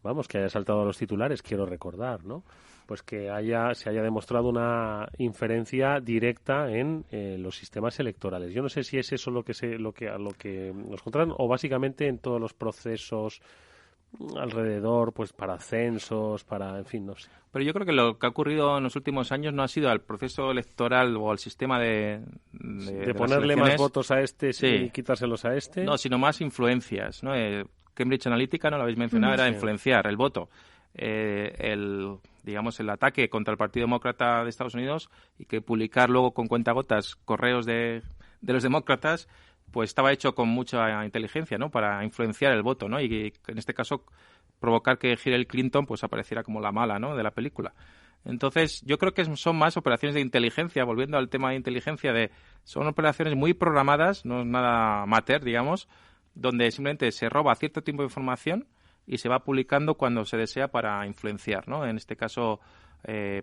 vamos, que haya saltado a los titulares, quiero recordar, ¿no?, pues que se haya demostrado una inferencia directa en los sistemas electorales. Yo no sé si es eso lo que nos contratan, o básicamente en todos los procesos alrededor, pues para censos, para, en fin, no sé. Pero yo creo que lo que ha ocurrido en los últimos años no ha sido al proceso electoral o al sistema de ponerle más votos a este y quitárselos a este. No, sino más influencias, ¿no? Cambridge Analytica, no lo habéis mencionado, era influenciar el voto. El ataque contra el Partido Demócrata de Estados Unidos, y que publicar luego con cuentagotas correos de los demócratas, pues estaba hecho con mucha inteligencia, ¿no?, para influenciar el voto, ¿no?, y en este caso provocar que Hillary Clinton pues apareciera como la mala, ¿no?, de la película. Entonces, yo creo que son más operaciones de inteligencia, volviendo al tema de inteligencia, son operaciones muy programadas, no es nada amateur, digamos, donde simplemente se roba cierto tipo de información y se va publicando cuando se desea para influenciar, ¿no? En este caso,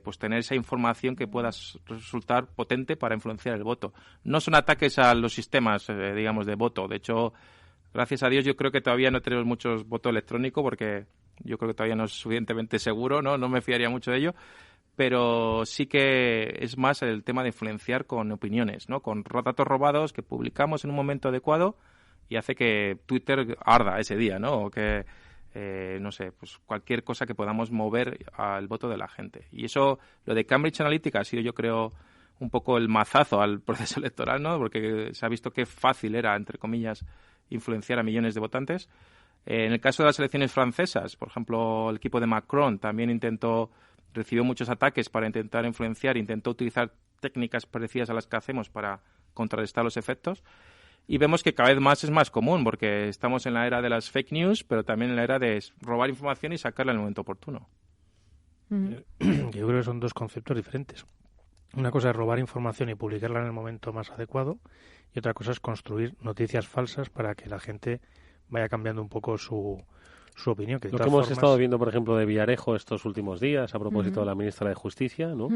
pues tener esa información que pueda resultar potente para influenciar el voto. No son ataques a los sistemas, digamos, de voto. De hecho, gracias a Dios, yo creo que todavía no tenemos muchos voto electrónico, porque yo creo que todavía no es suficientemente seguro, ¿no? No me fiaría mucho de ello. Pero sí que es más el tema de influenciar con opiniones, ¿no?, con datos robados que publicamos en un momento adecuado y hace que Twitter arda ese día, ¿no? O que no sé, pues cualquier cosa que podamos mover al voto de la gente. Y eso, lo de Cambridge Analytica ha sido, yo creo, un poco el mazazo al proceso electoral, ¿no?, porque se ha visto qué fácil era, entre comillas, influenciar a millones de votantes. En el caso de las elecciones francesas, por ejemplo, el equipo de Macron también recibió muchos ataques para intentar influenciar, intentó utilizar técnicas parecidas a las que hacemos para contrarrestar los efectos. Y vemos que cada vez más es más común, porque estamos en la era de las fake news, pero también en la era de robar información y sacarla en el momento oportuno. Yo creo que son dos conceptos diferentes. Una cosa es robar información y publicarla en el momento más adecuado, y otra cosa es construir noticias falsas para que la gente vaya cambiando un poco su opinión. Que lo que hemos estado viendo, por ejemplo, de Villarejo estos últimos días, a propósito de la ministra de Justicia, ¿no?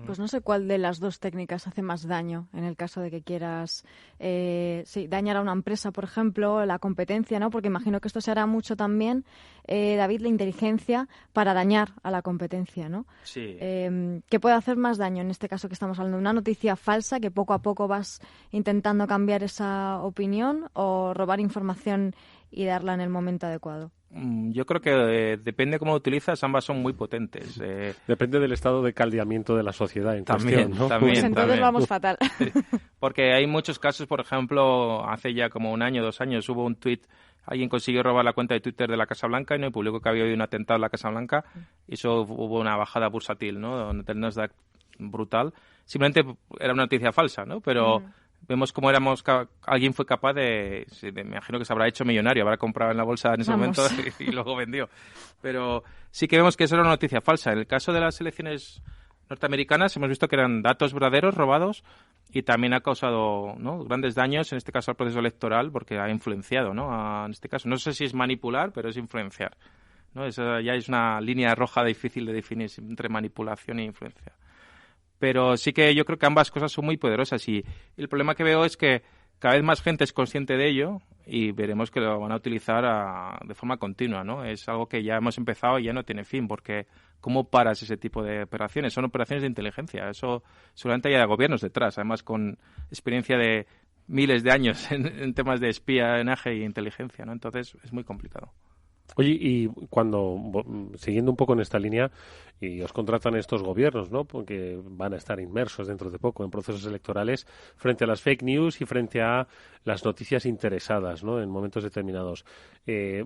Pues no sé cuál de las dos técnicas hace más daño en el caso de que quieras dañar a una empresa, por ejemplo, la competencia, ¿no? Porque imagino que esto se hará mucho también, David, la inteligencia para dañar a la competencia, ¿no? Sí. ¿Qué puede hacer más daño en este caso que estamos hablando? ¿Una noticia falsa que poco a poco vas intentando cambiar esa opinión, o robar información y darla en el momento adecuado? Yo creo que depende cómo lo utilizas, ambas son muy potentes. Depende del estado de caldeamiento de la sociedad en también, cuestión, ¿no? También, pues entonces también. vamos fatal. Sí, porque hay muchos casos, por ejemplo, hace ya como 1 año, 2 años, hubo un tuit, alguien consiguió robar la cuenta de Twitter de la Casa Blanca, ¿no? Y publicó que había habido un atentado en la Casa Blanca, y eso hubo una bajada bursátil, ¿no? Del Nasdaq brutal. Simplemente era una noticia falsa, ¿no? Pero vemos cómo alguien fue capaz de, me imagino que se habrá hecho millonario, habrá comprado en la bolsa en ese momento y luego vendió. Pero sí que vemos que eso era una noticia falsa. En el caso de las elecciones norteamericanas hemos visto que eran datos verdaderos robados y también ha causado, ¿no?, grandes daños, en este caso al proceso electoral, porque ha influenciado, ¿no?, en este caso. No sé si es manipular, pero es influenciar, ¿no? Eso ya es una línea roja difícil de definir entre manipulación e influencia. Pero sí que yo creo que ambas cosas son muy poderosas y el problema que veo es que cada vez más gente es consciente de ello y veremos que lo van a utilizar de forma continua, ¿no? Es algo que ya hemos empezado y ya no tiene fin, porque ¿cómo paras ese tipo de operaciones? Son operaciones de inteligencia, eso seguramente hay gobiernos detrás, además con experiencia de miles de años en temas de espionaje e inteligencia, ¿no? Entonces es muy complicado. Oye, y siguiendo un poco en esta línea, y os contratan estos gobiernos, ¿no?, porque van a estar inmersos dentro de poco en procesos electorales frente a las fake news y frente a las noticias interesadas, ¿no?, en momentos determinados.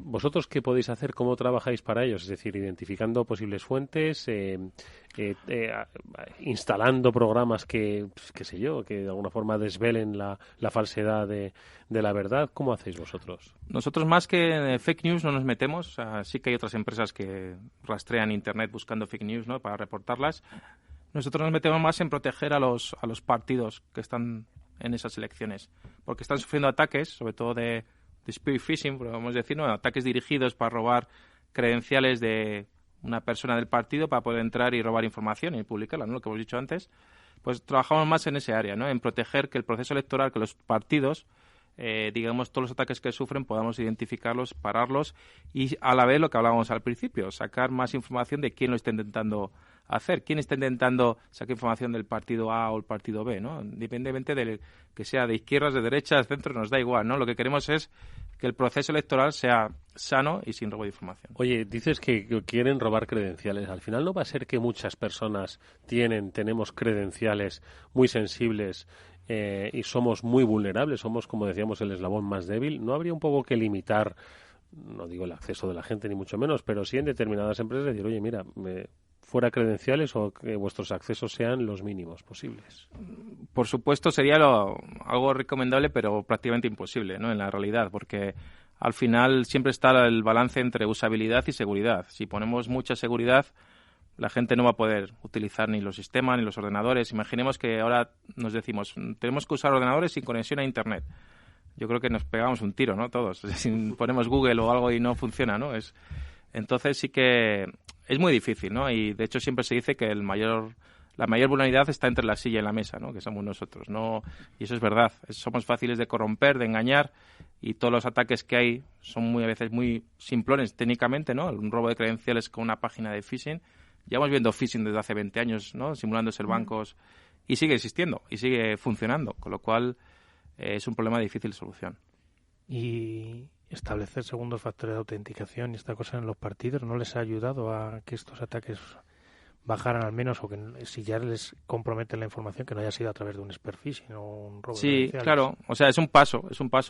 ¿Vosotros qué podéis hacer? ¿Cómo trabajáis para ellos? Es decir, identificando posibles fuentes, instalando programas que, qué sé yo, que de alguna forma desvelen la falsedad de la verdad. ¿Cómo hacéis vosotros? Nosotros más que fake news no nos metemos. O sea, sí que hay otras empresas que rastrean Internet buscando fake news, ¿no?, para reportarlas. Nosotros nos metemos más en proteger a los partidos que están en esas elecciones, porque están sufriendo ataques, sobre todo de spear phishing, podemos decir, ¿no?, ataques dirigidos para robar credenciales de una persona del partido para poder entrar y robar información y publicarla, ¿no?, lo que hemos dicho antes. Pues trabajamos más en ese área, ¿no?, en proteger que el proceso electoral, que los partidos, digamos, todos los ataques que sufren, podamos identificarlos, pararlos y a la vez lo que hablábamos al principio, sacar más información de quién lo está intentando hacer, quién está intentando sacar información del partido A o el partido B, ¿no? Independientemente de que sea de izquierdas, de derechas, de centro, nos da igual, ¿no? Lo que queremos es que el proceso electoral sea sano y sin robo de información. Oye, dices que quieren robar credenciales. Al final no va a ser que muchas personas tenemos credenciales muy sensibles y somos muy vulnerables, somos, como decíamos, el eslabón más débil. ¿No habría un poco que limitar, no digo el acceso de la gente ni mucho menos, pero sí en determinadas empresas decir, oye, mira, fuera credenciales o que vuestros accesos sean los mínimos posibles? Por supuesto sería algo recomendable, pero prácticamente imposible, ¿no?, en la realidad, porque al final siempre está el balance entre usabilidad y seguridad. Si ponemos mucha seguridad, la gente no va a poder utilizar ni los sistemas ni los ordenadores. Imaginemos que ahora nos decimos, tenemos que usar ordenadores sin conexión a Internet. Yo creo que nos pegamos un tiro, ¿no?, todos. Si ponemos Google o algo y no funciona, ¿no? Entonces sí que es muy difícil, ¿no? Y de hecho siempre se dice que la mayor vulnerabilidad está entre la silla y la mesa, ¿no?, que somos nosotros, ¿no? Y eso es verdad. Somos fáciles de corromper, de engañar, y todos los ataques que hay son a veces muy simplones técnicamente, ¿no? Un robo de credenciales con una página de phishing. Llevamos viendo phishing desde hace 20 años, ¿no?, simulando ser bancos, y sigue existiendo y sigue funcionando, con lo cual es un problema de difícil solución. Y establecer segundos factores de autenticación y esta cosa en los partidos, ¿no les ha ayudado a que estos ataques bajaran al menos, o que si ya les comprometen la información, que no haya sido a través de un spear phishing o un robo de credenciales? Claro, o sea, es un paso,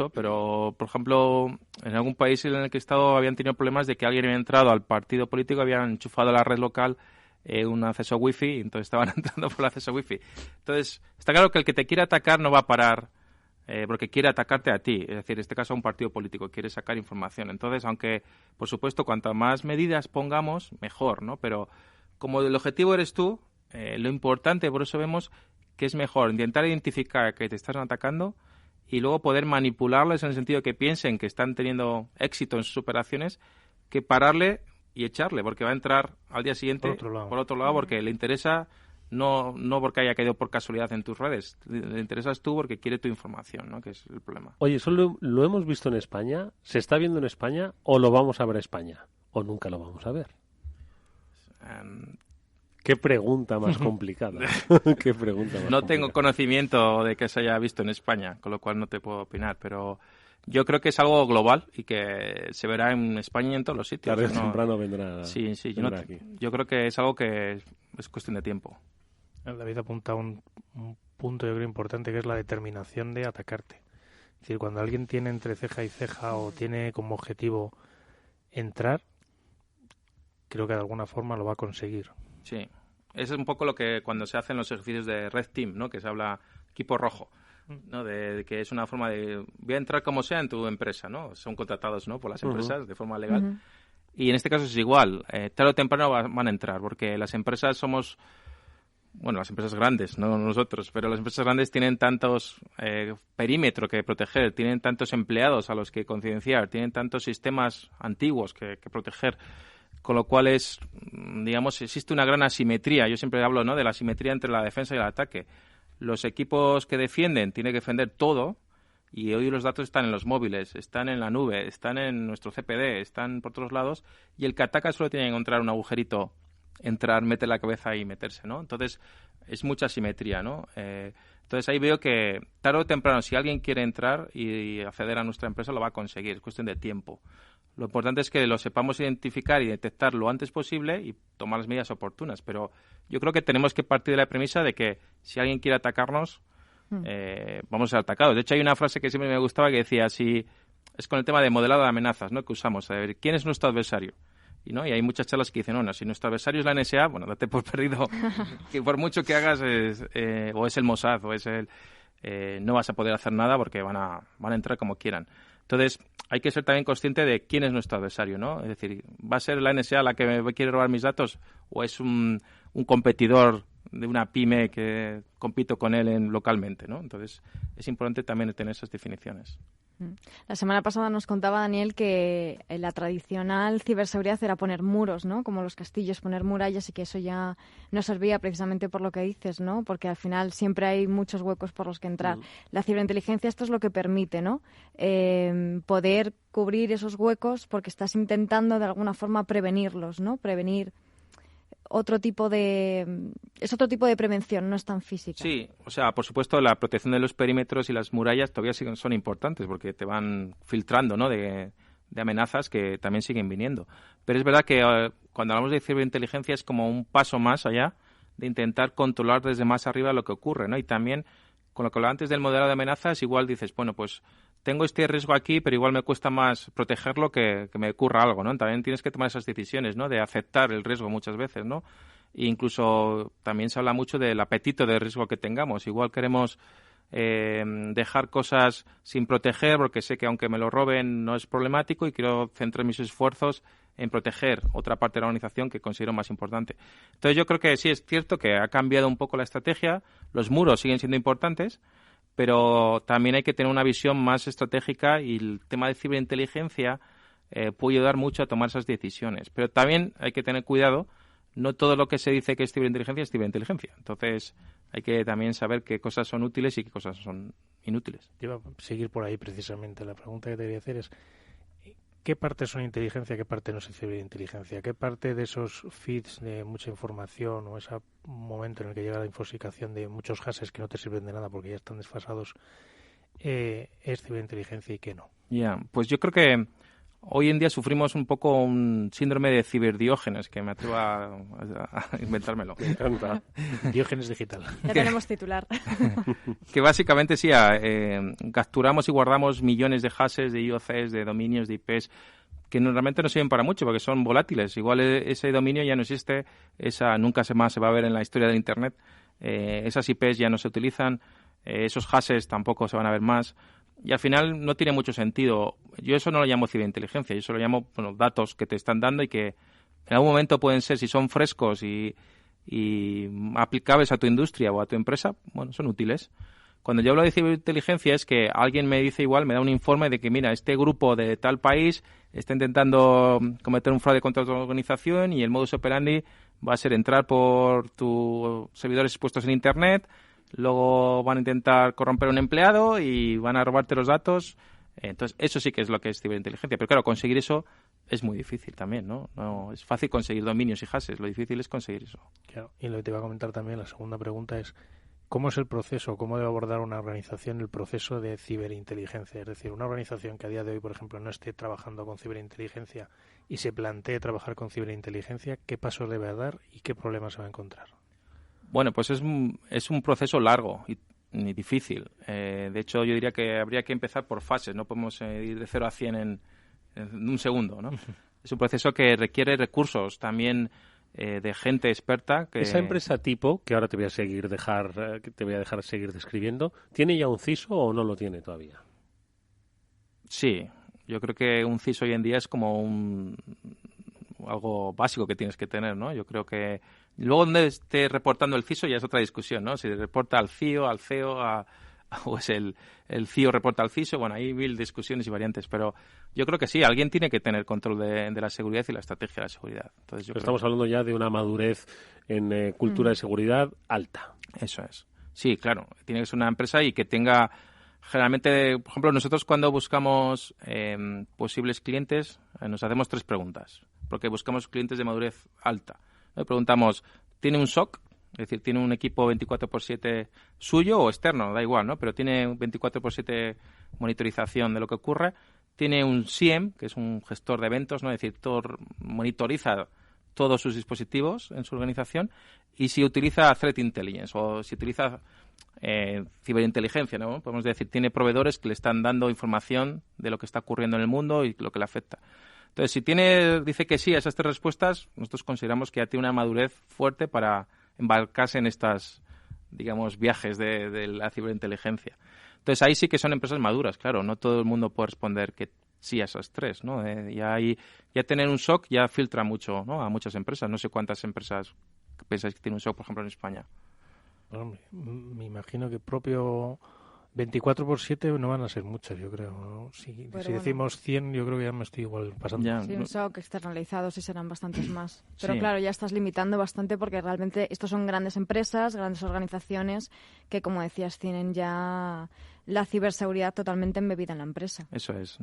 pero por ejemplo, en algún país en el que he estado habían tenido problemas de que alguien había entrado al partido político, habían enchufado a la red local un acceso wifi, y entonces estaban entrando por el acceso wifi. Entonces, está claro que el que te quiere atacar no va a parar porque quiere atacarte a ti, es decir, en este caso a un partido político, quiere sacar información. Entonces, aunque, por supuesto, cuanto más medidas pongamos, mejor, ¿no? Pero como el objetivo eres tú, lo importante, por eso vemos que es mejor intentar identificar que te están atacando y luego poder manipularles en el sentido de que piensen que están teniendo éxito en sus operaciones, que pararle y echarle, porque va a entrar al día siguiente por otro lado porque le interesa, no porque haya caído por casualidad en tus redes, le interesas tú porque quiere tu información, ¿no?, que es el problema. Oye, ¿solo lo hemos visto en España? ¿Se está viendo en España o lo vamos a ver en España? ¿O nunca lo vamos a ver? Qué pregunta más complicada. Qué pregunta más No complicada. tengo conocimiento de que se haya visto en España, con lo cual no te puedo opinar, pero yo creo que es algo global y que se verá en España y en todos los sitios. Tarde o temprano vendrá. Sí, vendrá aquí. Yo creo que es algo que es cuestión de tiempo. David apunta un punto, yo creo, importante, que es la determinación de atacarte. Es decir, cuando alguien tiene entre ceja y ceja o tiene como objetivo entrar, creo que de alguna forma lo va a conseguir. Sí, eso es un poco lo que cuando se hacen los ejercicios de Red Team, ¿no? Que se habla equipo rojo, ¿no? De que es una forma de voy a entrar como sea en tu empresa, ¿no? Son contratados, ¿no? Por las empresas de forma legal. Y en este caso es igual, tarde o temprano van a entrar, porque las empresas somos... Bueno, las empresas grandes, no nosotros, pero las empresas grandes tienen tantos perímetros que proteger, tienen tantos empleados a los que concienciar, tienen tantos sistemas antiguos que proteger, con lo cual existe una gran asimetría. Yo siempre hablo, ¿no?, de la asimetría entre la defensa y el ataque. Los equipos que defienden tienen que defender todo, y hoy los datos están en los móviles, están en la nube, están en nuestro CPD, están por todos lados, y el que ataca solo tiene que encontrar un agujerito, entrar, meter la cabeza y meterse, ¿no? Entonces, es mucha asimetría, ¿no? Entonces, ahí veo que tarde o temprano, si alguien quiere entrar y acceder a nuestra empresa, lo va a conseguir. Es cuestión de tiempo. Lo importante es que lo sepamos identificar y detectar lo antes posible y tomar las medidas oportunas. Pero yo creo que tenemos que partir de la premisa de que si alguien quiere atacarnos, vamos a ser atacados. De hecho, hay una frase que siempre me gustaba que decía, si es con el tema de modelado de amenazas, ¿no?, que usamos. A ver, ¿quién es nuestro adversario? Y hay muchas charlas que dicen, no, si nuestro adversario es la NSA, bueno, date por perdido, que por mucho que hagas o es el Mossad o es no vas a poder hacer nada porque van a entrar como quieran. Entonces, hay que ser también consciente de quién es nuestro adversario, ¿no? Es decir, ¿va a ser la NSA la que me quiere robar mis datos o es un competidor de una pyme que compito con él localmente, ¿no? Entonces, es importante también tener esas definiciones. La semana pasada nos contaba Daniel que la tradicional ciberseguridad era poner muros, ¿no? Como los castillos, poner murallas, y que eso ya no servía precisamente por lo que dices, ¿no? Porque al final siempre hay muchos huecos por los que entrar. La ciberinteligencia, esto es lo que permite, ¿no? Poder cubrir esos huecos porque estás intentando de alguna forma prevenirlos, ¿no? Prevenir es otro tipo de prevención, no es tan física. Sí, o sea, por supuesto, la protección de los perímetros y las murallas todavía son importantes porque te van filtrando, ¿no?, de amenazas que también siguen viniendo. Pero es verdad que cuando hablamos de ciberinteligencia es como un paso más allá de intentar controlar desde más arriba lo que ocurre, ¿no? Y también, con lo que hablaba antes del modelado de amenazas, igual dices, bueno, pues tengo este riesgo aquí, pero igual me cuesta más protegerlo que me ocurra algo, ¿no? También tienes que tomar esas decisiones, ¿no?, de aceptar el riesgo muchas veces, ¿no? E incluso también se habla mucho del apetito de riesgo que tengamos. Igual queremos dejar cosas sin proteger porque sé que aunque me lo roben no es problemático y quiero centrar mis esfuerzos en proteger otra parte de la organización que considero más importante. Entonces yo creo que sí es cierto que ha cambiado un poco la estrategia, los muros siguen siendo importantes, pero también hay que tener una visión más estratégica y el tema de ciberinteligencia puede ayudar mucho a tomar esas decisiones. Pero también hay que tener cuidado, no todo lo que se dice que es ciberinteligencia es ciberinteligencia. Entonces hay que también saber qué cosas son útiles y qué cosas son inútiles. Iba a seguir por ahí precisamente. La pregunta que te quería hacer es, ¿qué parte son inteligencia, qué parte no es ciberinteligencia? ¿Qué parte de esos feeds de mucha información o ese momento en el que llega la infoxicación de muchos hashes que no te sirven de nada porque ya están desfasados es ciberinteligencia y qué no? Pues yo creo que hoy en día sufrimos un poco un síndrome de ciberdiógenes, que me atrevo a inventármelo. Me encanta. Diógenes digital. Ya tenemos titular. Que básicamente sí, capturamos y guardamos millones de hashes, de IOCs, de dominios, de IPs, que realmente no sirven para mucho porque son volátiles. Igual ese dominio ya no existe, nunca más se va a ver en la historia del Internet, esas IPs ya no se utilizan, esos hashes tampoco se van a ver más. Y al final no tiene mucho sentido. Yo eso no lo llamo ciberinteligencia, yo eso lo llamo datos que te están dando y que en algún momento pueden ser, si son frescos y aplicables a tu industria o a tu empresa, bueno, son útiles. Cuando yo hablo de ciberinteligencia es que alguien me dice igual, me da un informe de que, mira, este grupo de tal país está intentando cometer un fraude contra tu organización y el modus operandi va a ser entrar por tus servidores expuestos en Internet, luego van a intentar corromper a un empleado y van a robarte los datos. Entonces, eso sí que es lo que es ciberinteligencia. Pero claro, conseguir eso es muy difícil también, ¿no? No es fácil conseguir dominios y hashes, lo difícil es conseguir eso. Claro, y lo que te iba a comentar también, la segunda pregunta es, ¿cómo es el proceso? ¿Cómo debe abordar una organización el proceso de ciberinteligencia? Es decir, una organización que a día de hoy, por ejemplo, no esté trabajando con ciberinteligencia y se plantee trabajar con ciberinteligencia, ¿qué pasos debe dar y qué problemas se va a encontrar? Bueno, pues es un proceso largo y difícil. De hecho, yo diría que habría que empezar por fases. No podemos ir de 0 a 100 en un segundo, ¿no? Es un proceso que requiere recursos también de gente experta. Esa empresa tipo, que ahora te voy a dejar seguir describiendo, ¿tiene ya un CISO o no lo tiene todavía? Sí, yo creo que un CISO hoy en día es como algo básico que tienes que tener, ¿no? Yo creo que luego donde esté reportando el CISO ya es otra discusión, ¿no? Si reporta al CIO, al CEO, o es el CIO reporta al CISO, bueno, hay mil discusiones y variantes, pero yo creo que sí, alguien tiene que tener control de la seguridad y la estrategia de la seguridad. Entonces, estamos hablando ya de una madurez en cultura de seguridad alta. Eso es. Sí, claro, tiene que ser una empresa y que tenga, generalmente, por ejemplo, nosotros cuando buscamos posibles clientes, nos hacemos 3 preguntas, porque buscamos clientes de madurez alta. Le preguntamos, ¿tiene un SOC? Es decir, ¿tiene un equipo 24/7 suyo o externo? Da igual, ¿no? Pero tiene 24/7 monitorización de lo que ocurre. Tiene un SIEM, que es un gestor de eventos, ¿no? Es decir, monitoriza todos sus dispositivos en su organización. Y si utiliza Threat Intelligence o si utiliza ciberinteligencia, ¿no? Podemos decir, tiene proveedores que le están dando información de lo que está ocurriendo en el mundo y lo que le afecta. Entonces, si dice que sí a esas 3 respuestas, nosotros consideramos que ya tiene una madurez fuerte para embarcarse en estas, digamos, viajes de la ciberinteligencia. Entonces, ahí sí que son empresas maduras, claro. No todo el mundo puede responder que sí a esas 3, ¿no? Ya tener un SOC ya filtra mucho, ¿no? A muchas empresas. No sé cuántas empresas pensáis que tienen un SOC, por ejemplo, en España. Hombre, me imagino que propio 24/7 no van a ser muchas, yo creo, ¿no? Si decimos 100, yo creo que ya me estoy igual pasando. Sí, un SOC externalizado sí serán bastantes más. Pero sí. Claro, ya estás limitando bastante porque realmente estos son grandes empresas, grandes organizaciones que, como decías, tienen ya la ciberseguridad totalmente embebida en la empresa. Eso es.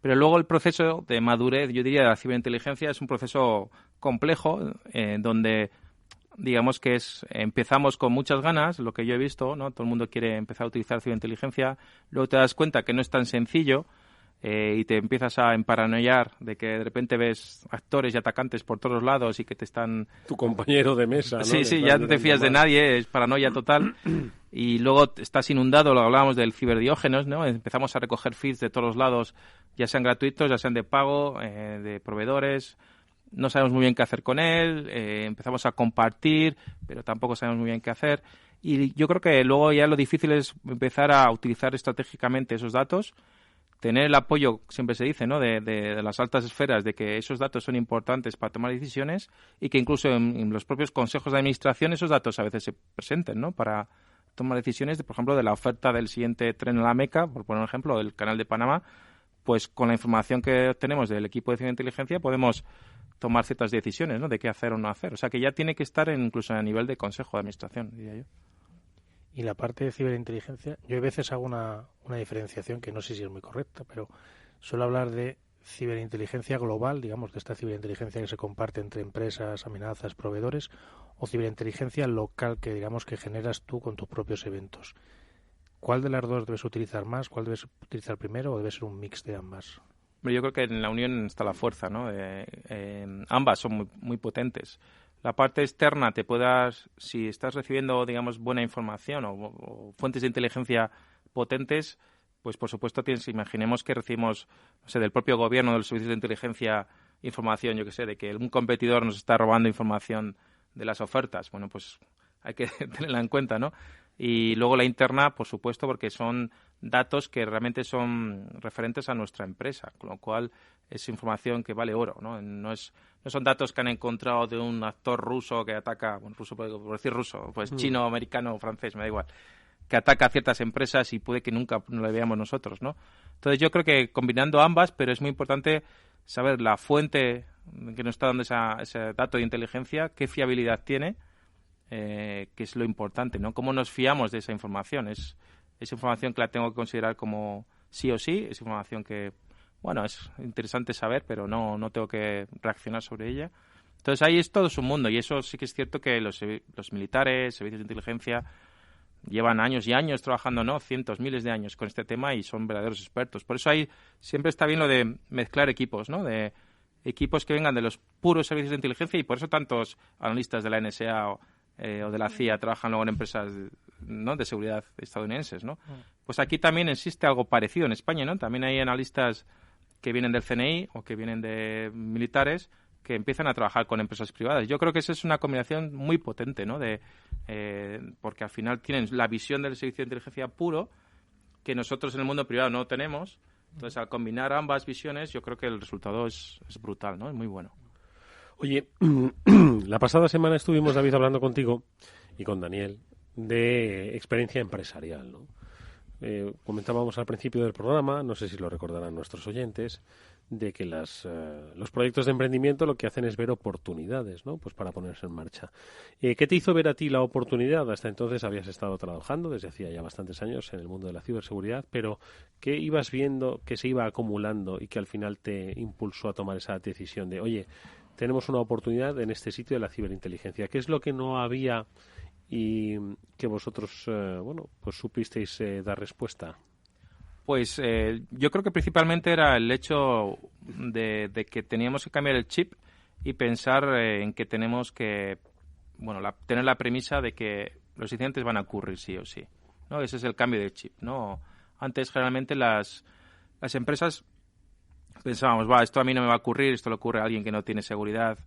Pero luego el proceso de madurez, yo diría, de la ciberinteligencia es un proceso complejo donde digamos que empezamos con muchas ganas, lo que yo he visto, ¿no? Todo el mundo quiere empezar a utilizar ciberinteligencia, luego te das cuenta que no es tan sencillo y te empiezas a emparanoiar de que de repente ves actores y atacantes por todos lados y que te están... Tu compañero de mesa, ¿no? Sí, ya no te fías de nadie, es paranoia total. Y luego estás inundado, lo hablábamos del ciberdiógenos, ¿no? Empezamos a recoger feeds de todos los lados, ya sean gratuitos, ya sean de pago, de proveedores. No sabemos muy bien qué hacer con él, empezamos a compartir, pero tampoco sabemos muy bien qué hacer. Y yo creo que luego ya lo difícil es empezar a utilizar estratégicamente esos datos, tener el apoyo, siempre se dice, ¿no? de las altas esferas, de que esos datos son importantes para tomar decisiones y que incluso en los propios consejos de administración esos datos a veces se presenten, ¿no? Para tomar decisiones, por ejemplo, de la oferta del siguiente tren a la Meca, por poner un ejemplo, del Canal de Panamá, pues con la información que tenemos del equipo de ciberinteligencia podemos tomar ciertas decisiones, ¿no? De qué hacer o no hacer. O sea, que ya tiene que estar incluso a nivel de consejo de administración, diría yo. Y la parte de ciberinteligencia, yo a veces hago una diferenciación que no sé si es muy correcta, pero suelo hablar de ciberinteligencia global, digamos, de esta ciberinteligencia que se comparte entre empresas, amenazas, proveedores, o ciberinteligencia local que, digamos, que generas tú con tus propios eventos. ¿Cuál de las dos debes utilizar más? ¿Cuál debes utilizar primero o debe ser un mix de ambas? Yo creo que en la unión está la fuerza, ¿no? Ambas son muy, muy potentes. La parte externa si estás recibiendo, digamos, buena información o fuentes de inteligencia potentes, pues por supuesto imaginemos que recibimos, no sé, del propio gobierno, de los servicios de inteligencia, información, yo qué sé, de que un competidor nos está robando información de las ofertas. Bueno, pues hay que tenerla en cuenta, ¿no? Y luego la interna, por supuesto, porque son datos que realmente son referentes a nuestra empresa, con lo cual es información que vale oro, ¿no? No son datos que han encontrado de un actor ruso que ataca, bueno, ruso por decir ruso, pues chino, americano, francés, me da igual, que ataca a ciertas empresas y puede que nunca no lo veamos nosotros, ¿no? Entonces yo creo que combinando ambas, pero es muy importante saber la fuente que nos está dando ese dato de inteligencia, qué fiabilidad tiene, que es lo importante, ¿no? ¿Cómo nos fiamos de esa información? Es información que la tengo que considerar como sí o sí, es información que, bueno, es interesante saber, pero no tengo que reaccionar sobre ella. Entonces ahí es todo su mundo y eso sí que es cierto que los militares, servicios de inteligencia, llevan años y años trabajando, ¿no? Cientos, miles de años con este tema y son verdaderos expertos. Por eso ahí siempre está bien lo de mezclar equipos, ¿no? De equipos que vengan de los puros servicios de inteligencia y por eso tantos analistas de la NSA o de la CIA trabajan luego en empresas, ¿no? de seguridad estadounidenses, ¿no? Pues aquí también existe algo parecido en España, ¿no? También hay analistas que vienen del CNI o que vienen de militares que empiezan a trabajar con empresas privadas. Yo creo que esa es una combinación muy potente, ¿no? Porque al final tienen la visión del servicio de inteligencia puro que nosotros en el mundo privado no tenemos. Entonces, al combinar ambas visiones, yo creo que el resultado es brutal, ¿no? Es muy bueno. Oye, la pasada semana estuvimos, David, hablando contigo y con Daniel de experiencia empresarial, ¿no? Comentábamos al principio del programa, no sé si lo recordarán nuestros oyentes, de que los proyectos de emprendimiento lo que hacen es ver oportunidades, ¿no? Pues para ponerse en marcha. ¿Qué te hizo ver a ti la oportunidad? Hasta entonces habías estado trabajando desde hacía ya bastantes años en el mundo de la ciberseguridad, pero ¿qué ibas viendo que se iba acumulando y que al final te impulsó a tomar esa decisión de, oye, tenemos una oportunidad en este sitio de la ciberinteligencia? ¿Qué es lo que no había y que vosotros, pues supisteis dar respuesta? Pues yo creo que principalmente era el hecho de que teníamos que cambiar el chip y pensar en que tenemos que, tener la premisa de que los incidentes van a ocurrir sí o sí, ¿no? Ese es el cambio de chip, ¿no? Antes generalmente las empresas pensábamos, esto a mí no me va a ocurrir, esto le ocurre a alguien que no tiene seguridad,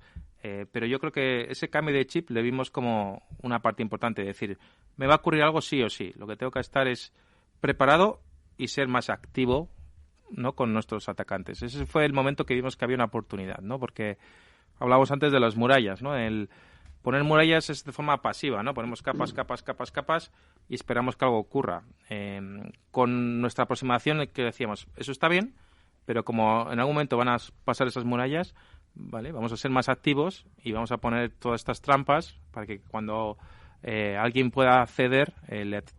pero yo creo que ese cambio de chip le vimos como una parte importante, de decir, me va a ocurrir algo sí o sí, lo que tengo que estar es preparado y ser más activo, ¿no? con nuestros atacantes. Ese fue el momento que vimos que había una oportunidad, ¿no? Porque hablábamos antes de las murallas, ¿no? El poner murallas es de forma pasiva, ¿no? Ponemos capas y esperamos que algo ocurra. Con nuestra aproximación que decíamos, eso está bien, pero como en algún momento van a pasar esas murallas, ¿vale? Vamos a ser más activos y vamos a poner todas estas trampas para que cuando alguien pueda acceder,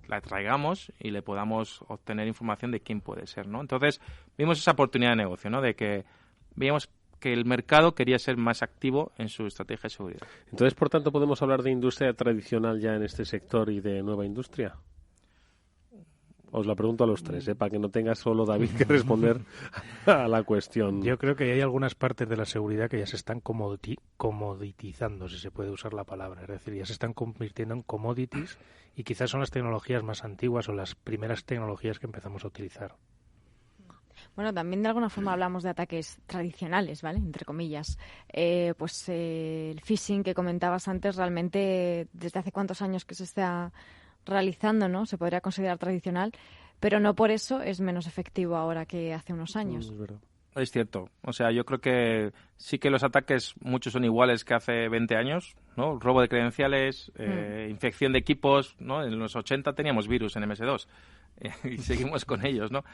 la traigamos y le podamos obtener información de quién puede ser, ¿no? Entonces, vimos esa oportunidad de negocio, ¿no? De que veíamos que el mercado quería ser más activo en su estrategia de seguridad. Entonces, por tanto, ¿podemos hablar de industria tradicional ya en este sector y de nueva industria? Os la pregunto a los tres, para que no tenga solo David que responder a la cuestión. Yo creo que hay algunas partes de la seguridad que ya se están comoditizando, si se puede usar la palabra. Es decir, ya se están convirtiendo en commodities y quizás son las tecnologías más antiguas o las primeras tecnologías que empezamos a utilizar. Bueno, también de alguna forma hablamos de ataques tradicionales, ¿vale? Entre comillas. El phishing que comentabas antes, realmente, ¿desde hace cuántos años que se está realizando, ¿no? Se podría considerar tradicional, pero no por eso es menos efectivo ahora que hace unos años. Es cierto. O sea, yo creo que sí que los ataques muchos son iguales que hace 20 años, ¿no? Robo de credenciales, infección de equipos, ¿no? En los 80 teníamos virus en MS2 y seguimos con ellos, ¿no?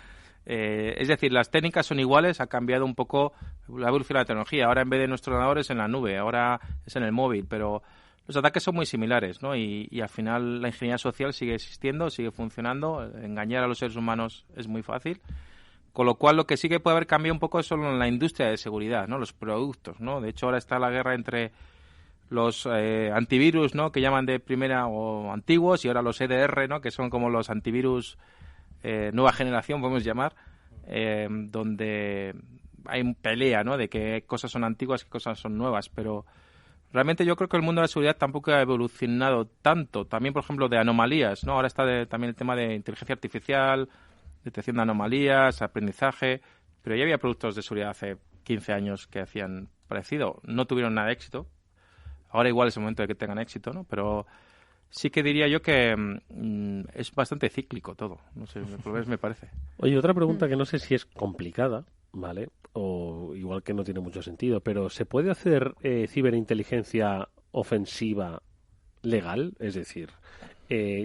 Es decir, las técnicas son iguales, ha cambiado un poco la evolución de la tecnología. Ahora en vez de nuestro ordenador es en la nube, ahora es en el móvil, pero los ataques son muy similares, ¿no? Y al final la ingeniería social sigue existiendo, sigue funcionando. Engañar a los seres humanos es muy fácil. Con lo cual, lo que sí que puede haber cambiado un poco es solo en la industria de seguridad, ¿no? Los productos, ¿no? De hecho, ahora está la guerra entre los antivirus, ¿no? Que llaman de primera o antiguos, y ahora los EDR, ¿no? Que son como los antivirus nueva generación, podemos llamar, donde hay pelea, ¿no? De qué cosas son antiguas y qué cosas son nuevas, pero realmente yo creo que el mundo de la seguridad tampoco ha evolucionado tanto. También, por ejemplo, de anomalías, ¿no? Ahora está también el tema de inteligencia artificial, detección de anomalías, aprendizaje, pero ya había productos de seguridad hace 15 años que hacían parecido. No tuvieron nada de éxito. Ahora igual es el momento de que tengan éxito, ¿no? Pero sí que diría yo que es bastante cíclico todo. No sé, por lo menos me parece. Oye, otra pregunta que no sé si es complicada, ¿vale? O igual que no tiene mucho sentido, pero ¿se puede hacer ciberinteligencia ofensiva legal? Es decir,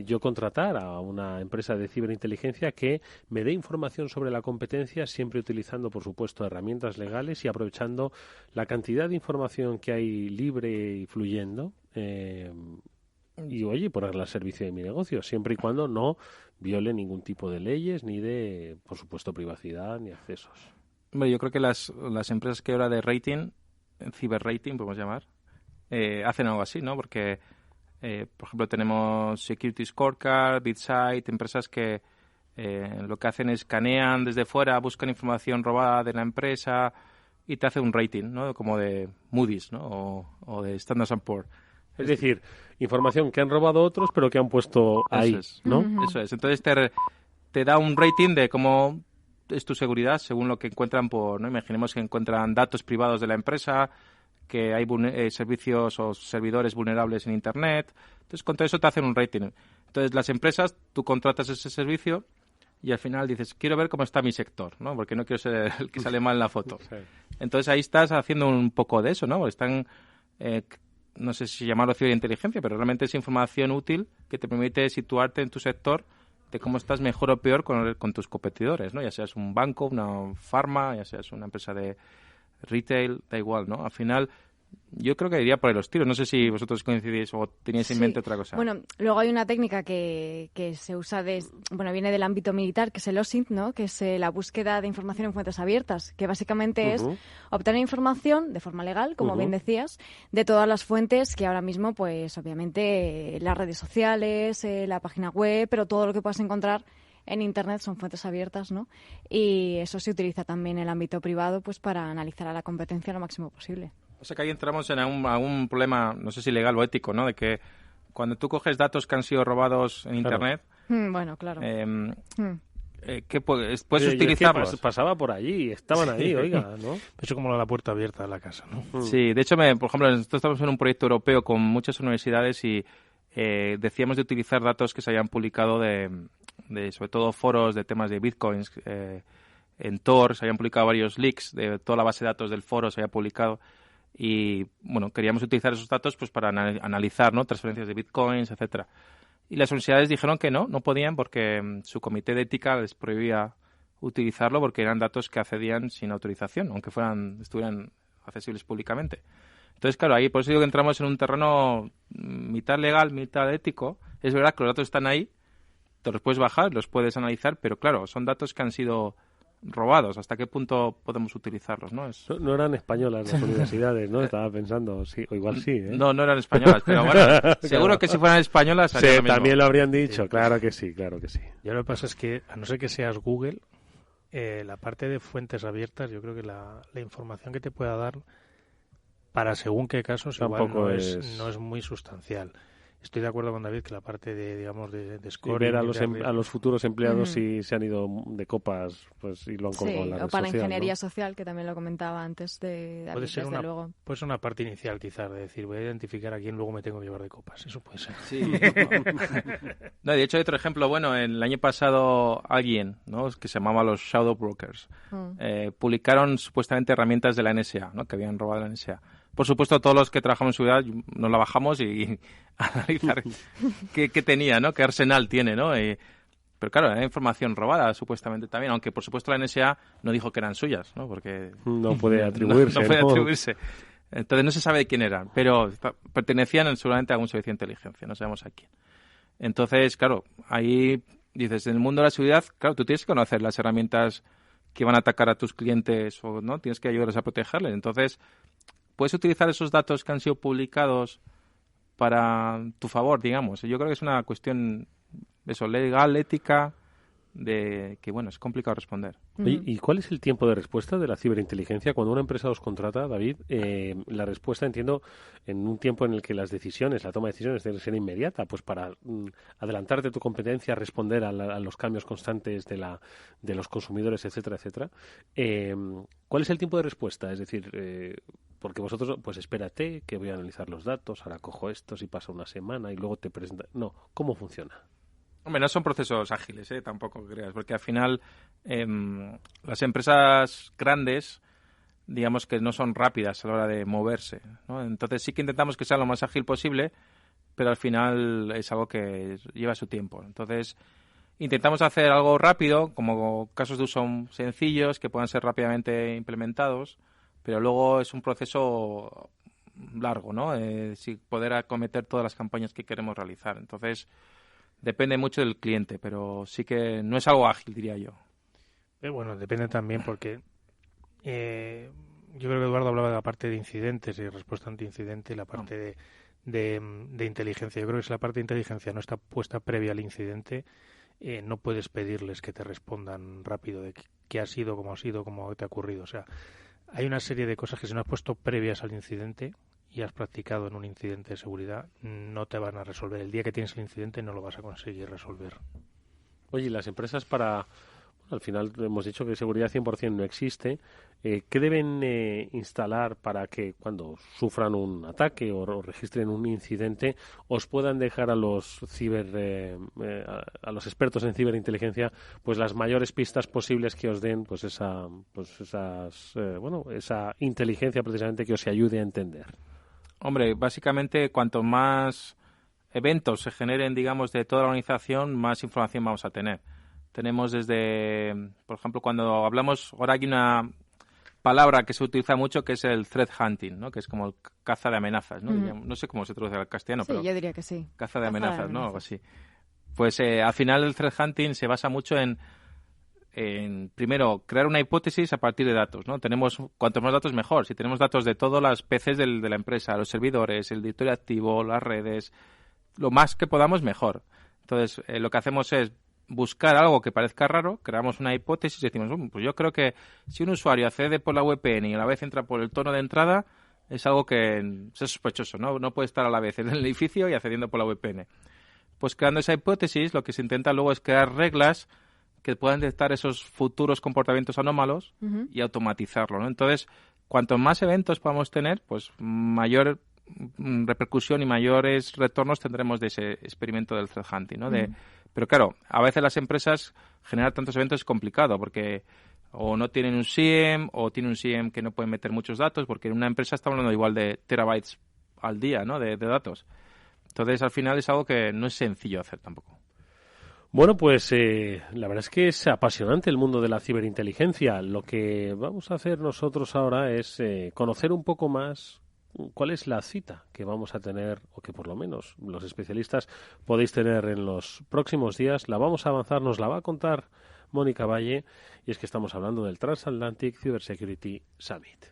yo contratar a una empresa de ciberinteligencia que me dé información sobre la competencia, siempre utilizando, por supuesto, herramientas legales y aprovechando la cantidad de información que hay libre y fluyendo, y, oye, ponerla al servicio de mi negocio, siempre y cuando no viole ningún tipo de leyes, ni de, por supuesto, privacidad, ni accesos. Hombre, yo creo que las empresas que ahora de rating, ciberrating, podemos llamar, hacen algo así, ¿no? Porque Por ejemplo, tenemos Security Scorecard, BitSight, empresas que lo que hacen es escanean desde fuera, buscan información robada de la empresa y te hace un rating, ¿no? Como de Moody's, ¿no? O de Standard & Poor's. Es decir, información que han robado otros, pero que han puesto ahí, ¿no? Eso es. Entonces te da un rating de cómo es tu seguridad según lo que encuentran ¿no? Imaginemos que encuentran datos privados de la empresa, que hay servicios o servidores vulnerables en Internet. Entonces, con todo eso te hacen un rating. Entonces, las empresas, tú contratas ese servicio y al final dices, quiero ver cómo está mi sector, ¿no? Porque no quiero ser el que sale mal en la foto. Sí. Entonces, ahí estás haciendo un poco de eso, ¿no? Están... no sé si llamarlo ciberinteligencia, pero realmente es información útil que te permite situarte en tu sector de cómo estás mejor o peor con tus competidores, ¿no? Ya seas un banco, una farma, ya seas una empresa de retail, da igual, ¿no? Al final, yo creo que iría por los tiros. No sé si vosotros coincidís o teníais en mente otra cosa. Bueno, luego hay una técnica que se usa viene del ámbito militar, que es el OSINT, ¿no? Que es la búsqueda de información en fuentes abiertas, que básicamente es obtener información de forma legal, como bien decías, de todas las fuentes que ahora mismo, pues obviamente, las redes sociales, la página web, pero todo lo que puedas encontrar en Internet son fuentes abiertas, ¿no? Y eso se utiliza también en el ámbito privado, pues para analizar a la competencia lo máximo posible. O sea que ahí entramos en algún problema, no sé si legal o ético, ¿no? De que cuando tú coges datos que han sido robados en Internet... Bueno, claro. ¿qué puedes utilizarlos? Pasaba por allí, estaban ahí, oiga, ¿no? Eso como la puerta abierta de la casa, ¿no? Sí, de hecho, por ejemplo, nosotros estamos en un proyecto europeo con muchas universidades y decíamos de utilizar datos que se hayan publicado de sobre todo foros de temas de bitcoins. En Tor se habían publicado varios leaks de toda la base de datos del foro, se había publicado. Y bueno, queríamos utilizar esos datos pues para analizar, ¿no? Transferencias de bitcoins, etcétera. Y las universidades dijeron que no podían porque su comité de ética les prohibía utilizarlo porque eran datos que accedían sin autorización, aunque estuvieran accesibles públicamente. Entonces, claro, ahí por eso digo que entramos en un terreno mitad legal, mitad ético. Es verdad que los datos están ahí, te los puedes bajar, los puedes analizar, pero claro, son datos que han sido robados. ¿Hasta qué punto podemos utilizarlos? No eran españolas las universidades, ¿no? Estaba pensando, sí, o igual sí, ¿eh? No eran españolas, pero bueno, seguro que si fueran españolas... Sí, también lo habrían dicho, claro que sí. Y lo que pasa es que, a no ser que seas Google, la parte de fuentes abiertas, yo creo que la información que te pueda dar para según qué casos tampoco igual no es muy sustancial. Estoy de acuerdo con David que la parte de scoring... ver a los futuros empleados si se han ido de copas pues y lo han colgado en la red o para social, ingeniería social, que también lo comentaba antes de David, luego. Puede ser una parte inicial, quizás, de decir, voy a identificar a quién luego me tengo que llevar de copas. Eso puede ser. Sí. No, de hecho, hay otro ejemplo. Bueno, el año pasado alguien, ¿no? que se llamaba los Shadow Brokers, publicaron supuestamente herramientas de la NSA, ¿no? que habían robado la NSA. Por supuesto, todos los que trabajamos en seguridad nos la bajamos y analizar qué tenía, ¿no? Qué arsenal tiene, ¿no? Pero claro, era información robada, supuestamente también, aunque por supuesto la NSA no dijo que eran suyas, ¿no? Porque no puede atribuirse. No puede atribuirse. Entonces no se sabe de quién eran, pero pertenecían seguramente a algún servicio de inteligencia, no sabemos a quién. Entonces, claro, ahí dices, en el mundo de la seguridad, claro, tú tienes que conocer las herramientas que van a atacar a tus clientes o no, tienes que ayudarles a protegerles. Entonces, puedes utilizar esos datos que han sido publicados para tu favor, digamos. Yo creo que es una cuestión legal, ética, de que, bueno, es complicado responder. ¿Y cuál es el tiempo de respuesta de la ciberinteligencia? Cuando una empresa os contrata, David, la respuesta, entiendo, en un tiempo en el que la toma de decisiones debe ser inmediata, pues para adelantarte tu competencia, responder a los cambios constantes de los consumidores, etcétera, etcétera. ¿Cuál es el tiempo de respuesta? Es decir, porque vosotros, pues espérate, que voy a analizar los datos, ahora cojo estos y pasa una semana y luego te presenta... No, ¿cómo funciona? Hombre, no son procesos ágiles, tampoco creas, porque al final las empresas grandes, digamos que no son rápidas a la hora de moverse, ¿no? Entonces sí que intentamos que sea lo más ágil posible, pero al final es algo que lleva su tiempo. Entonces intentamos hacer algo rápido, como casos de uso sencillos que puedan ser rápidamente implementados, pero luego es un proceso largo, ¿no? Sin poder acometer todas las campañas que queremos realizar. Entonces depende mucho del cliente, pero sí que no es algo ágil, diría yo. Bueno, depende también porque yo creo que Eduardo hablaba de la parte de incidentes y respuesta ante incidente y la parte de inteligencia. Yo creo que si la parte de inteligencia no está puesta previa al incidente, no puedes pedirles que te respondan rápido de qué ha sido, cómo te ha ocurrido. O sea, hay una serie de cosas que si no has puesto previas al incidente y has practicado en un incidente de seguridad, no te van a resolver. El día que tienes el incidente no lo vas a conseguir resolver. Oye, las empresas al final hemos dicho que seguridad 100% no existe. ¿Qué deben instalar para que cuando sufran un ataque o registren un incidente os puedan dejar a los a los expertos en ciberinteligencia pues las mayores pistas posibles que os den esa inteligencia precisamente que os ayude a entender? Hombre, básicamente cuanto más eventos se generen, digamos, de toda la organización, más información vamos a tener. Tenemos desde, por ejemplo, cuando hablamos, ahora hay una palabra que se utiliza mucho que es el threat hunting, ¿no? Que es como el caza de amenazas, ¿no? No sé cómo se traduce al castellano, pero yo diría que sí. Caza de amenazas, ¿no? Algo así. Pues al final el threat hunting se basa mucho en primero crear una hipótesis a partir de datos, ¿no? Tenemos cuantos más datos mejor. Si tenemos datos de todas las PCs de la empresa, los servidores, el directorio activo, las redes, lo más que podamos mejor. Entonces lo que hacemos es buscar algo que parezca raro, creamos una hipótesis y decimos, pues yo creo que si un usuario accede por la VPN y a la vez entra por el tono de entrada, es algo que es sospechoso, ¿no? No puede estar a la vez en el edificio y accediendo por la VPN. Pues creando esa hipótesis, lo que se intenta luego es crear reglas que puedan detectar esos futuros comportamientos anómalos y automatizarlo, ¿no? Entonces, cuanto más eventos podamos tener, pues mayor repercusión y mayores retornos tendremos de ese experimento del threat hunting, ¿no? Pero claro, a veces las empresas generar tantos eventos es complicado porque o no tienen un SIEM o tienen un SIEM que no pueden meter muchos datos porque en una empresa estamos hablando igual de terabytes al día, ¿no? De datos. Entonces, al final es algo que no es sencillo hacer tampoco. Bueno, pues la verdad es que es apasionante el mundo de la ciberinteligencia. Lo que vamos a hacer nosotros ahora es conocer un poco más cuál es la cita que vamos a tener, o que por lo menos los especialistas podéis tener en los próximos días. La vamos a avanzar, nos la va a contar Mónica Valle, y es que estamos hablando del Transatlantic Cybersecurity Summit.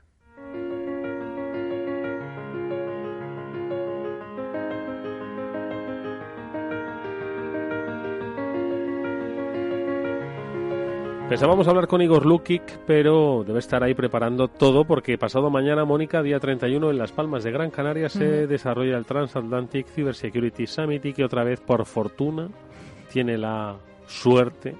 Pensábamos hablar con Igor Lukic, pero debe estar ahí preparando todo porque pasado mañana, Mónica, día 31, en Las Palmas de Gran Canaria se desarrolla el Transatlantic Cybersecurity Summit y que otra vez, por fortuna, tiene la suerte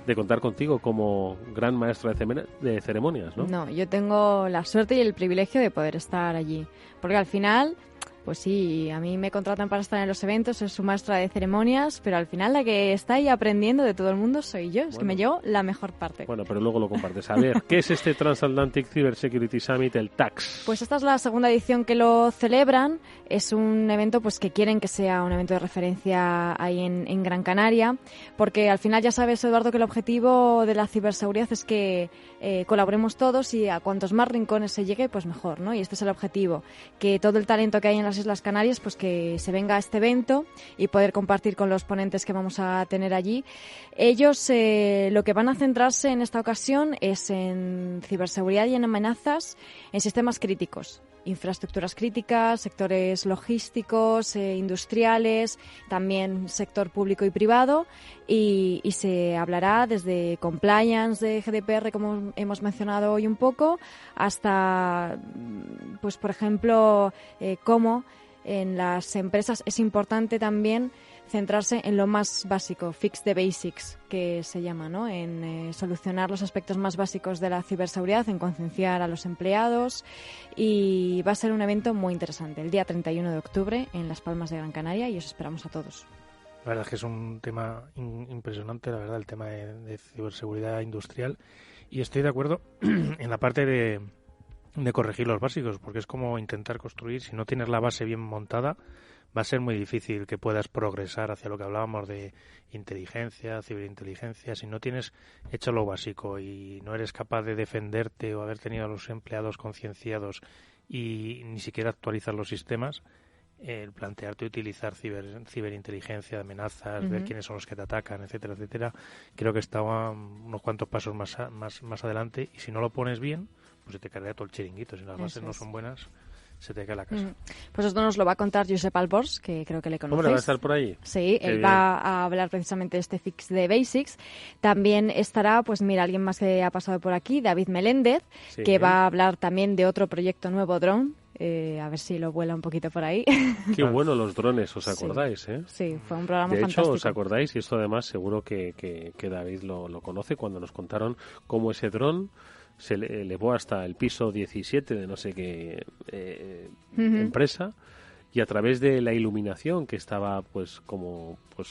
de contar contigo como gran maestra de ceremonias, ¿no? No, yo tengo la suerte y el privilegio de poder estar allí, porque al final... Pues sí, a mí me contratan para estar en los eventos, soy su maestra de ceremonias, pero al final la que está ahí aprendiendo de todo el mundo soy yo, es que me llevo la mejor parte. Bueno, pero luego lo compartes. A ver, ¿qué es este Transatlantic Cybersecurity Summit, el TAX? Pues esta es la segunda edición que lo celebran, es un evento pues que quieren que sea un evento de referencia ahí en Gran Canaria, porque al final ya sabes, Eduardo, que el objetivo de la ciberseguridad es que colaboremos todos y a cuantos más rincones se llegue, pues mejor, ¿no? Y este es el objetivo, que todo el talento que hay en las Islas Canarias, pues que se venga a este evento y poder compartir con los ponentes que vamos a tener allí. Ellos lo que van a centrarse en esta ocasión es en ciberseguridad y en amenazas en sistemas críticos, infraestructuras críticas, sectores logísticos, industriales, también sector público y privado, y se hablará desde compliance de GDPR, como hemos mencionado hoy un poco, hasta, pues por ejemplo, cómo en las empresas es importante también centrarse en lo más básico, fix the basics, que se llama, ¿no? En solucionar los aspectos más básicos de la ciberseguridad, en concienciar a los empleados, y va a ser un evento muy interesante, el día 31 de octubre en Las Palmas de Gran Canaria, y os esperamos a todos. La verdad es que es un tema impresionante, la verdad, el tema de ciberseguridad industrial, y estoy de acuerdo en la parte de corregir los básicos, porque es como intentar construir, si no tienes la base bien montada, va a ser muy difícil que puedas progresar hacia lo que hablábamos de inteligencia, ciberinteligencia. Si no tienes hecho lo básico y no eres capaz de defenderte o haber tenido a los empleados concienciados y ni siquiera actualizar los sistemas, el plantearte utilizar ciberinteligencia, amenazas, ver quiénes son los que te atacan, etcétera, etcétera, creo que está unos cuantos pasos más adelante, y si no lo pones bien, pues se te caerá todo el chiringuito. Si las bases no son buenas, se te cae la casa. Pues esto nos lo va a contar Josep Albors, que creo que le conocéis. ¿Cómo le va a estar por ahí? Sí, él va a hablar precisamente de este Fix de Basics. También estará, pues mira, alguien más que ha pasado por aquí, David Meléndez, que va a hablar también de otro proyecto nuevo, Drone. A ver si lo vuela un poquito por ahí. Qué bueno los drones, ¿os acordáis? Sí, fue un programa fantástico. De hecho, ¿os fantástico. acordáis? Y esto además seguro que David lo conoce cuando nos contaron cómo ese dron se elevó hasta el piso 17 de no sé qué empresa, y a través de la iluminación que estaba pues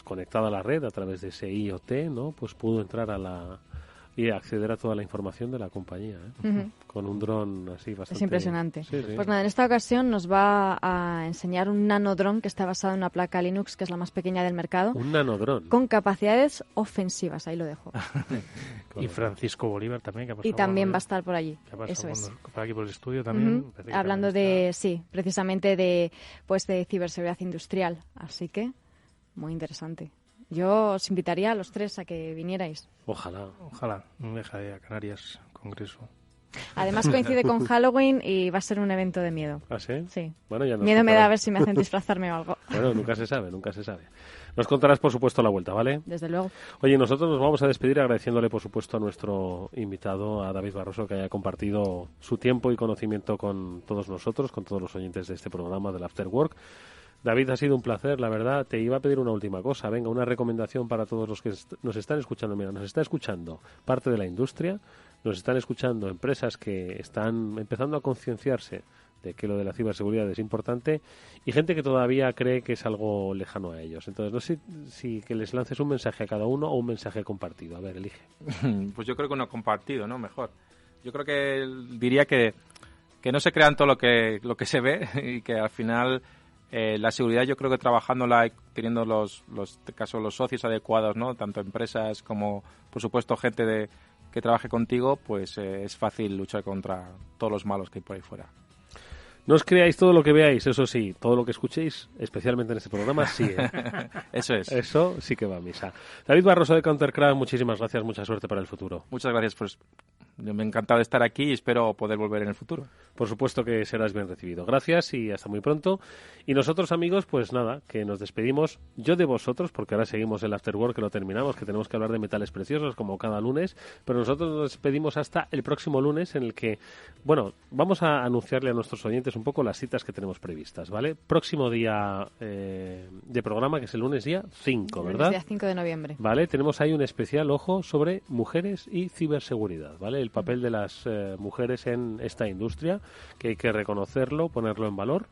conectada a la red a través de ese IoT, ¿no? Pues pudo entrar y acceder a toda la información de la compañía, con un dron así bastante... Es impresionante. Sí. Pues nada, en esta ocasión nos va a enseñar un nanodron que está basado en una placa Linux, que es la más pequeña del mercado. Un nanodron. Con capacidades ofensivas, ahí lo dejo. Y Francisco Bolívar también, que ha pasado. Y también va a estar por allí. Eso es. Por aquí por el estudio también. Hablando de, precisamente de ciberseguridad industrial. Así que, muy interesante. Yo os invitaría a los tres a que vinierais. Ojalá. No deja de a Canarias, congreso. Además coincide con Halloween y va a ser un evento de miedo. ¿Ah, sí? Sí. Bueno, ya miedo me da a ver si me hacen disfrazarme o algo. Bueno, nunca se sabe. Nos contarás, por supuesto, la vuelta, ¿vale? Desde luego. Oye, nosotros nos vamos a despedir agradeciéndole, por supuesto, a nuestro invitado, a David Barroso, que haya compartido su tiempo y conocimiento con todos nosotros, con todos los oyentes de este programa del After Work. David, ha sido un placer, la verdad. Te iba a pedir una última cosa. Venga, una recomendación para todos los que nos están escuchando. Mira, nos está escuchando parte de la industria, nos están escuchando empresas que están empezando a concienciarse de que lo de la ciberseguridad es importante, y gente que todavía cree que es algo lejano a ellos. Entonces, no sé si que les lances un mensaje a cada uno o un mensaje compartido. A ver, elige. Pues yo creo que uno compartido, ¿no? Mejor. Yo creo que diría que no se crean todo lo que se ve, y que al final... la seguridad, yo creo que trabajándola y teniendo los socios adecuados, ¿no? Tanto empresas como, por supuesto, gente que trabaje contigo, pues es fácil luchar contra todos los malos que hay por ahí fuera. No os creáis todo lo que veáis, eso sí, todo lo que escuchéis, especialmente en este programa, sí. Eso es. Eso sí que va a misa. David Barroso de Countercraft, muchísimas gracias, mucha suerte para el futuro. Muchas gracias, pues me ha encantado estar aquí y espero poder volver en el futuro. Por supuesto que serás bien recibido. Gracias y hasta muy pronto. Y nosotros, amigos, pues nada, que nos despedimos. Yo de vosotros, porque ahora seguimos el After Work, que lo terminamos, que tenemos que hablar de metales preciosos como cada lunes, pero nosotros nos despedimos hasta el próximo lunes, en el que, bueno, vamos a anunciarle a nuestros oyentes un poco las citas que tenemos previstas, ¿vale? Próximo día de programa, que es el lunes día 5, ¿verdad? El día 5 de noviembre. Vale, tenemos ahí un especial, ojo, sobre mujeres y ciberseguridad, ¿vale? El papel de las mujeres en esta industria, que hay que reconocerlo, ponerlo en valor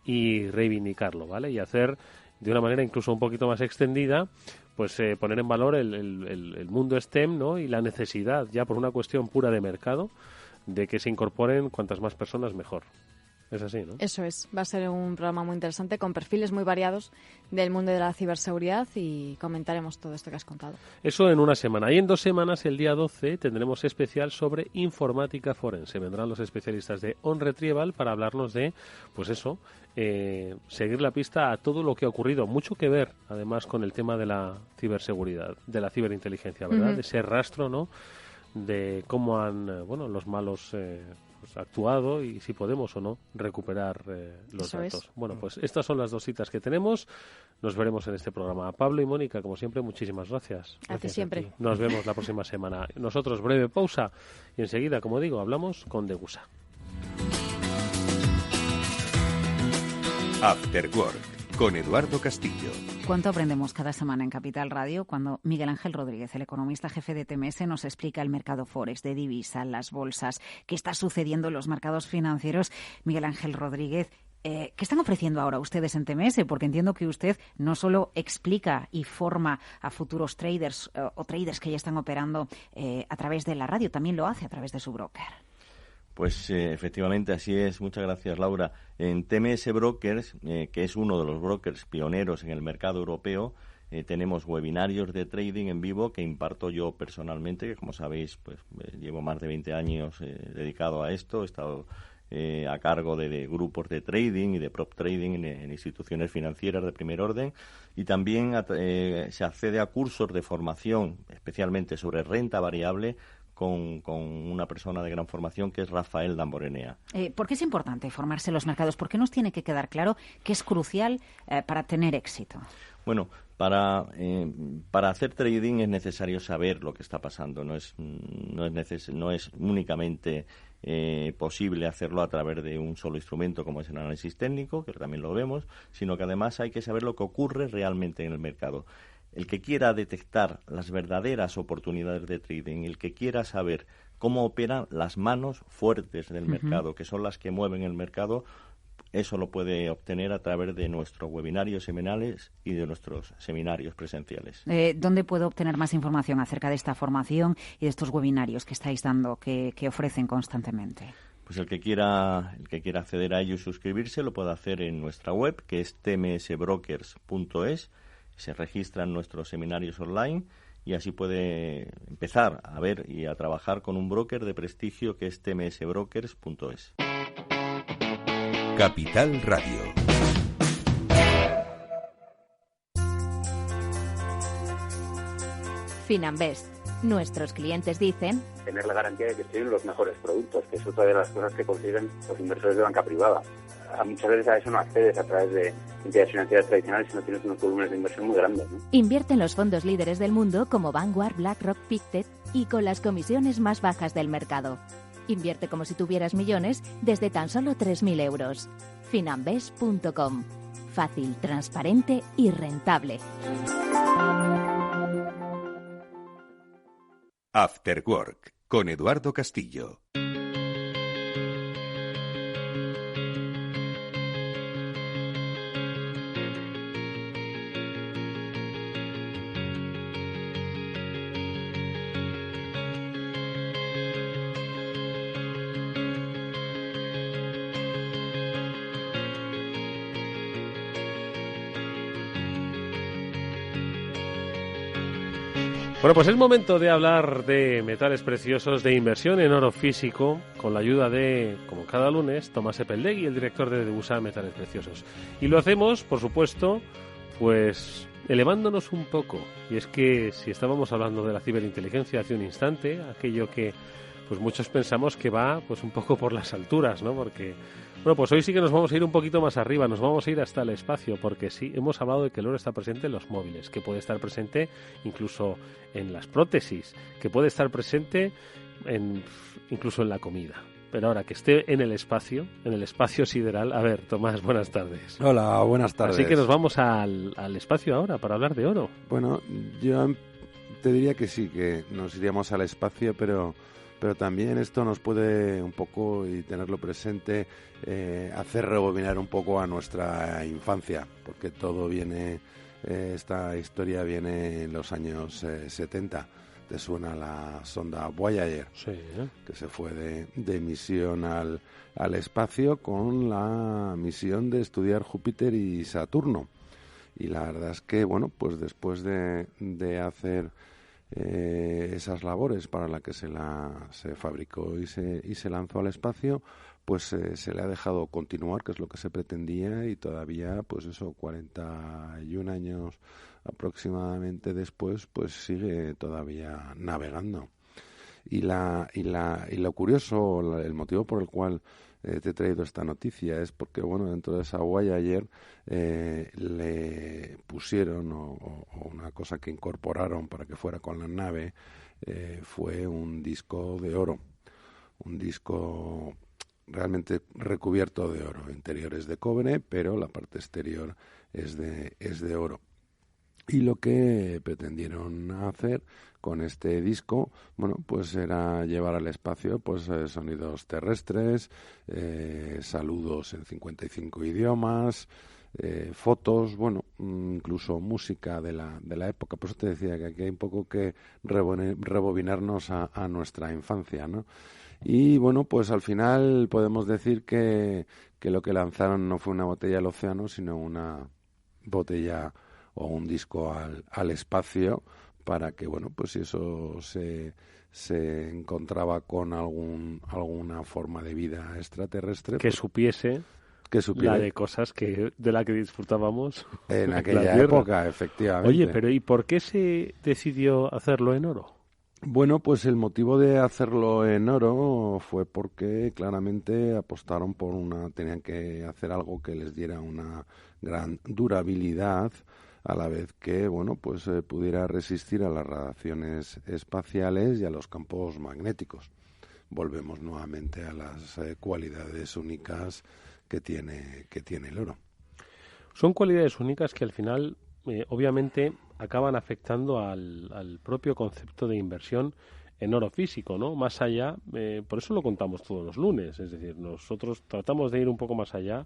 y reivindicarlo, ¿vale? Y hacer de una manera incluso un poquito más extendida, pues poner en valor el mundo STEM, ¿no? Y la necesidad, ya por una cuestión pura de mercado, de que se incorporen cuantas más personas mejor. Es así, ¿no? Eso es. Va a ser un programa muy interesante con perfiles muy variados del mundo de la ciberseguridad y comentaremos todo esto que has contado. Eso en una semana. Y en 2 semanas, el día 12, tendremos especial sobre informática forense. Vendrán los especialistas de OnRetrieval para hablarnos de, pues eso, seguir la pista a todo lo que ha ocurrido. Mucho que ver, además, con el tema de la ciberseguridad, de la ciberinteligencia, ¿verdad? De ese rastro, ¿no? De cómo han, los malos... actuado y si podemos o no recuperar los Eso datos. Es. Bueno, pues estas son las 2 citas que tenemos. Nos veremos en este programa. Pablo y Mónica, como siempre, muchísimas gracias. Gracias siempre. Nos vemos la próxima semana. Nosotros, breve pausa y enseguida, como digo, hablamos con Degusa. After Work con Eduardo Castillo. ¿Cuánto aprendemos cada semana en Capital Radio cuando Miguel Ángel Rodríguez, el economista jefe de TMS, nos explica el mercado forex, de divisa, las bolsas, qué está sucediendo en los mercados financieros? Miguel Ángel Rodríguez, ¿qué están ofreciendo ahora ustedes en TMS? Porque entiendo que usted no solo explica y forma a futuros traders o traders que ya están operando a través de la radio, también lo hace a través de su broker. Pues efectivamente así es. Muchas gracias, Laura. En TMS Brokers, que es uno de los brokers pioneros en el mercado europeo, tenemos webinarios de trading en vivo que imparto yo personalmente, que como sabéis, pues llevo más de 20 años dedicado a esto. He estado a cargo de grupos de trading y de prop trading en instituciones financieras de primer orden, y también se accede a cursos de formación, especialmente sobre renta variable, con una persona de gran formación que es Rafael Damborenea. ¿Por qué es importante formarse en los mercados? ¿Por qué nos tiene que quedar claro que es crucial para tener éxito? Bueno, para hacer trading es necesario saber lo que está pasando. No es únicamente posible hacerlo a través de un solo instrumento como es el análisis técnico, que también lo vemos, sino que además hay que saber lo que ocurre realmente en el mercado. El que quiera detectar las verdaderas oportunidades de trading, el que quiera saber cómo operan las manos fuertes del mercado, que son las que mueven el mercado, eso lo puede obtener a través de nuestros webinarios semanales y de nuestros seminarios presenciales. ¿Dónde puedo obtener más información acerca de esta formación y de estos webinarios que estáis dando, que ofrecen constantemente? Pues el que quiera acceder a ello y suscribirse lo puede hacer en nuestra web, que es tmsbrokers.es. Se registran nuestros seminarios online y así puede empezar a ver y a trabajar con un broker de prestigio que es tmsbrokers.es. Capital Radio. Finanbest. Nuestros clientes dicen tener la garantía de que tienen los mejores productos, que es otra de las cosas que consiguen los inversores de banca privada. Muchas veces a eso no accedes a través de entidades financieras tradicionales si no tienes unos volúmenes de inversión muy grandes, ¿no? Invierte en los fondos líderes del mundo como Vanguard, BlackRock, Pictet y con las comisiones más bajas del mercado. Invierte como si tuvieras millones desde tan solo 3.000 euros. Finanbest.com. Fácil, transparente y rentable. After Work con Eduardo Castillo. Bueno, pues es momento de hablar de metales preciosos, de inversión en oro físico, con la ayuda de, como cada lunes, Tomás Epeldegui, el director de Debusa Metales Preciosos. Y lo hacemos, por supuesto, pues elevándonos un poco. Y es que si estábamos hablando de la ciberinteligencia hace un instante, aquello que pues muchos pensamos que va pues un poco por las alturas, ¿no? Porque, bueno, pues hoy sí que nos vamos a ir un poquito más arriba, nos vamos a ir hasta el espacio, porque sí, hemos hablado de que el oro está presente en los móviles, que puede estar presente incluso en las prótesis, que puede estar presente incluso en la comida. Pero ahora que esté en el espacio sideral. A ver, Tomás, buenas tardes. Hola, buenas tardes. Así que nos vamos al espacio ahora para hablar de oro. Bueno, yo te diría que sí, que nos iríamos al espacio, pero también esto nos puede un poco, y tenerlo presente, hacer rebobinar un poco a nuestra infancia, porque todo viene, esta historia viene en los años 70. ¿Te suena la sonda Voyager? Sí. Que se fue de misión al espacio con la misión de estudiar Júpiter y Saturno. Y la verdad es que, bueno, pues después de hacer esas labores para las que se fabricó y se lanzó al espacio, pues se le ha dejado continuar, que es lo que se pretendía, y todavía, pues eso, 41 años aproximadamente después, pues sigue todavía navegando. Y lo curioso, el motivo por el cual te he traído esta noticia es porque, bueno, dentro de esa Voyager le pusieron, o una cosa que incorporaron para que fuera con la nave, fue un disco de oro, un disco realmente recubierto de oro. El interior es de cobre, pero la parte exterior es de oro. Y lo que pretendieron hacer con este disco, bueno, pues era llevar al espacio pues sonidos terrestres, saludos en 55 idiomas, fotos, bueno, incluso música de la época. Por eso te decía que aquí hay un poco que rebobinarnos a nuestra infancia, ¿no? Y bueno, pues al final podemos decir que lo que lanzaron no fue una botella al océano, sino una botella o un disco al espacio, para que, bueno, pues si eso se encontraba con alguna forma de vida extraterrestre, que supiese la de cosas de la que disfrutábamos en aquella época, efectivamente. Oye, pero ¿y por qué se decidió hacerlo en oro? Bueno, pues el motivo de hacerlo en oro fue porque claramente apostaron tenían que hacer algo que les diera una gran durabilidad, a la vez que, bueno, pues pudiera resistir a las radiaciones espaciales y a los campos magnéticos. Volvemos nuevamente a las cualidades únicas que tiene el oro. Son cualidades únicas que al final, obviamente, acaban afectando al propio concepto de inversión en oro físico, ¿no? Más allá, por eso lo contamos todos los lunes, es decir, nosotros tratamos de ir un poco más allá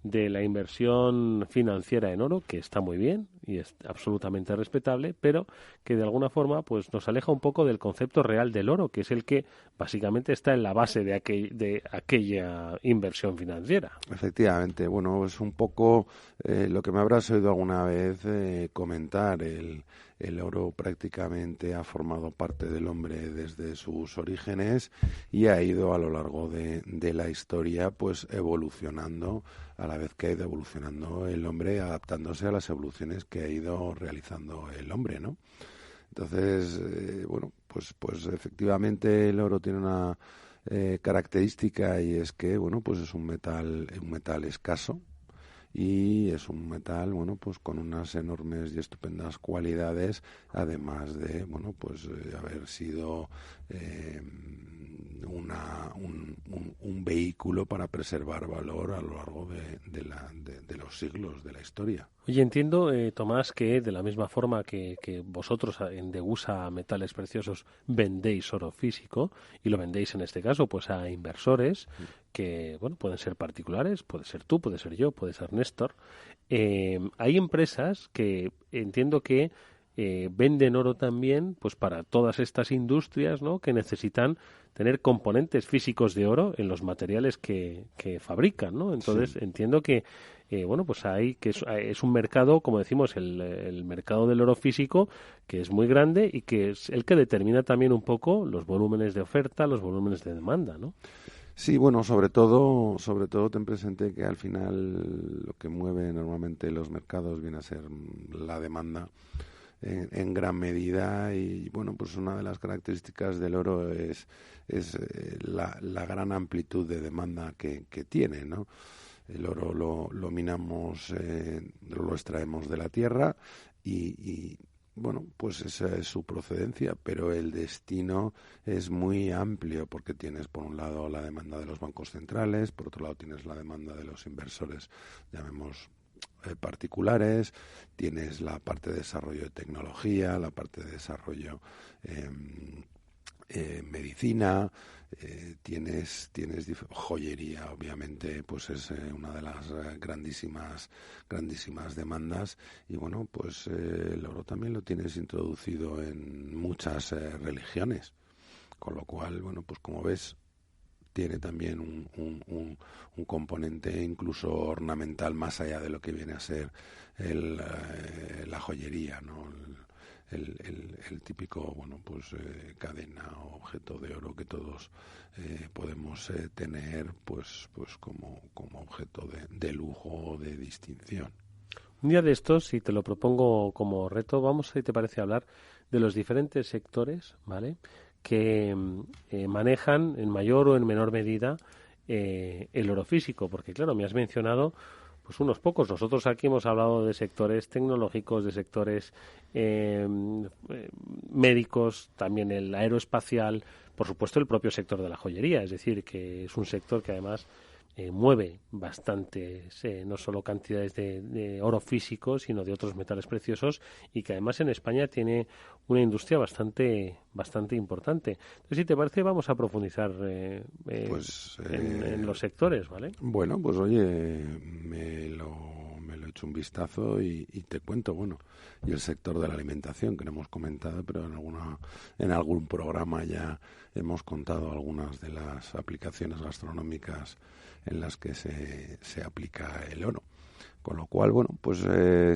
de la inversión financiera en oro, que está muy bien y es absolutamente respetable, pero que de alguna forma pues nos aleja un poco del concepto real del oro, que es el que básicamente está en la base de aquella inversión financiera. Efectivamente, bueno, es un poco lo que me habrás oído alguna vez comentar. El oro prácticamente ha formado parte del hombre desde sus orígenes y ha ido a lo largo de la historia pues evolucionando, a la vez que ha ido evolucionando el hombre, adaptándose a las evoluciones que ha ido realizando el hombre, ¿no? Entonces, bueno, pues efectivamente el oro tiene una característica, y es que, bueno, pues es un metal escaso. Y es un metal, bueno, pues con unas enormes y estupendas cualidades, además de, bueno, pues haber sido un vehículo para preservar valor a lo largo de los siglos de la historia. Oye, entiendo, Tomás, que de la misma forma que vosotros en Degusa Metales Preciosos vendéis oro físico, y lo vendéis en este caso pues a inversores que, bueno, pueden ser particulares, puede ser tú, puede ser yo, puede ser Néstor. Hay empresas que entiendo que venden oro también pues para todas estas industrias, ¿no?, que necesitan tener componentes físicos de oro en los materiales que fabrican, ¿no? Entonces entiendo que bueno, pues es un mercado, como decimos, el mercado del oro físico, que es muy grande y que es el que determina también un poco los volúmenes de oferta, los volúmenes de demanda, ¿no? Sí, bueno, sobre todo ten presente que al final lo que mueve normalmente los mercados viene a ser la demanda en gran medida, y bueno, pues una de las características del oro es la gran amplitud de demanda que tiene, ¿no? El oro lo minamos, lo extraemos de la tierra y bueno, pues esa es su procedencia, pero el destino es muy amplio, porque tienes por un lado la demanda de los bancos centrales, por otro lado tienes la demanda de los inversores, llamemos particulares, tienes la parte de desarrollo de tecnología, la parte de desarrollo medicina, tienes joyería, obviamente, pues es una de las grandísimas demandas, y bueno, pues el oro también lo tienes introducido en muchas religiones, con lo cual, bueno, pues como ves, tiene también un componente incluso ornamental, más allá de lo que viene a ser la joyería, ¿no? El típico, bueno, pues cadena o objeto de oro que todos podemos tener, pues como objeto de lujo o de distinción. Un día de estos, si te lo propongo como reto, vamos, si te parece, hablar de los diferentes sectores, ¿vale?, que manejan en mayor o en menor medida el oro físico, porque claro, me has mencionado pues unos pocos. Nosotros aquí hemos hablado de sectores tecnológicos, de sectores médicos, también el aeroespacial, por supuesto el propio sector de la joyería, es decir, que es un sector que además mueve bastantes, no solo cantidades de oro físico, sino de otros metales preciosos, y que además en España tiene una industria bastante importante. Entonces, si te parece, vamos a profundizar en los sectores, ¿vale? Bueno, pues oye, me lo he hecho un vistazo y te cuento, bueno, y el sector de la alimentación, que no hemos comentado, pero en algún programa ya hemos contado algunas de las aplicaciones gastronómicas en las que se aplica el oro. Con lo cual, bueno, pues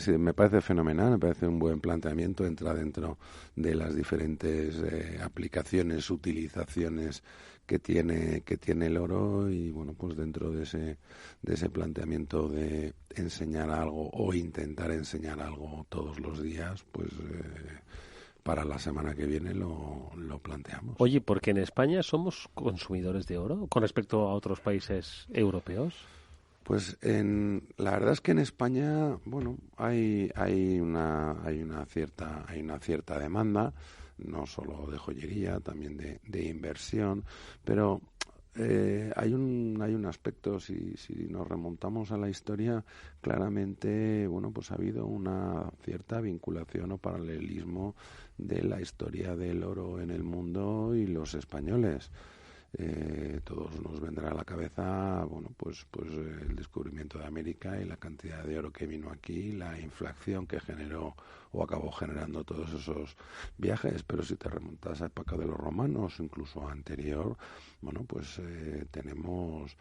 sí, me parece fenomenal, me parece un buen planteamiento, entra dentro de las diferentes aplicaciones, utilizaciones que tiene el oro, y bueno, pues dentro de ese planteamiento de enseñar algo o intentar enseñar algo todos los días, para la semana que viene lo planteamos. Oye, porque en España somos consumidores de oro con respecto a otros países europeos. Pues la verdad es que en España, bueno, hay una cierta demanda, no solo de joyería, también de inversión, pero hay un aspecto, si nos remontamos a la historia, claramente, bueno, pues ha habido una cierta vinculación o paralelismo de la historia del oro en el mundo y los españoles. Todos nos vendrá a la cabeza, bueno, pues el descubrimiento de América y la cantidad de oro que vino aquí, la inflación que generó o acabó generando todos esos viajes. Pero si te remontas a la época de los romanos, incluso anterior, bueno, pues tenemos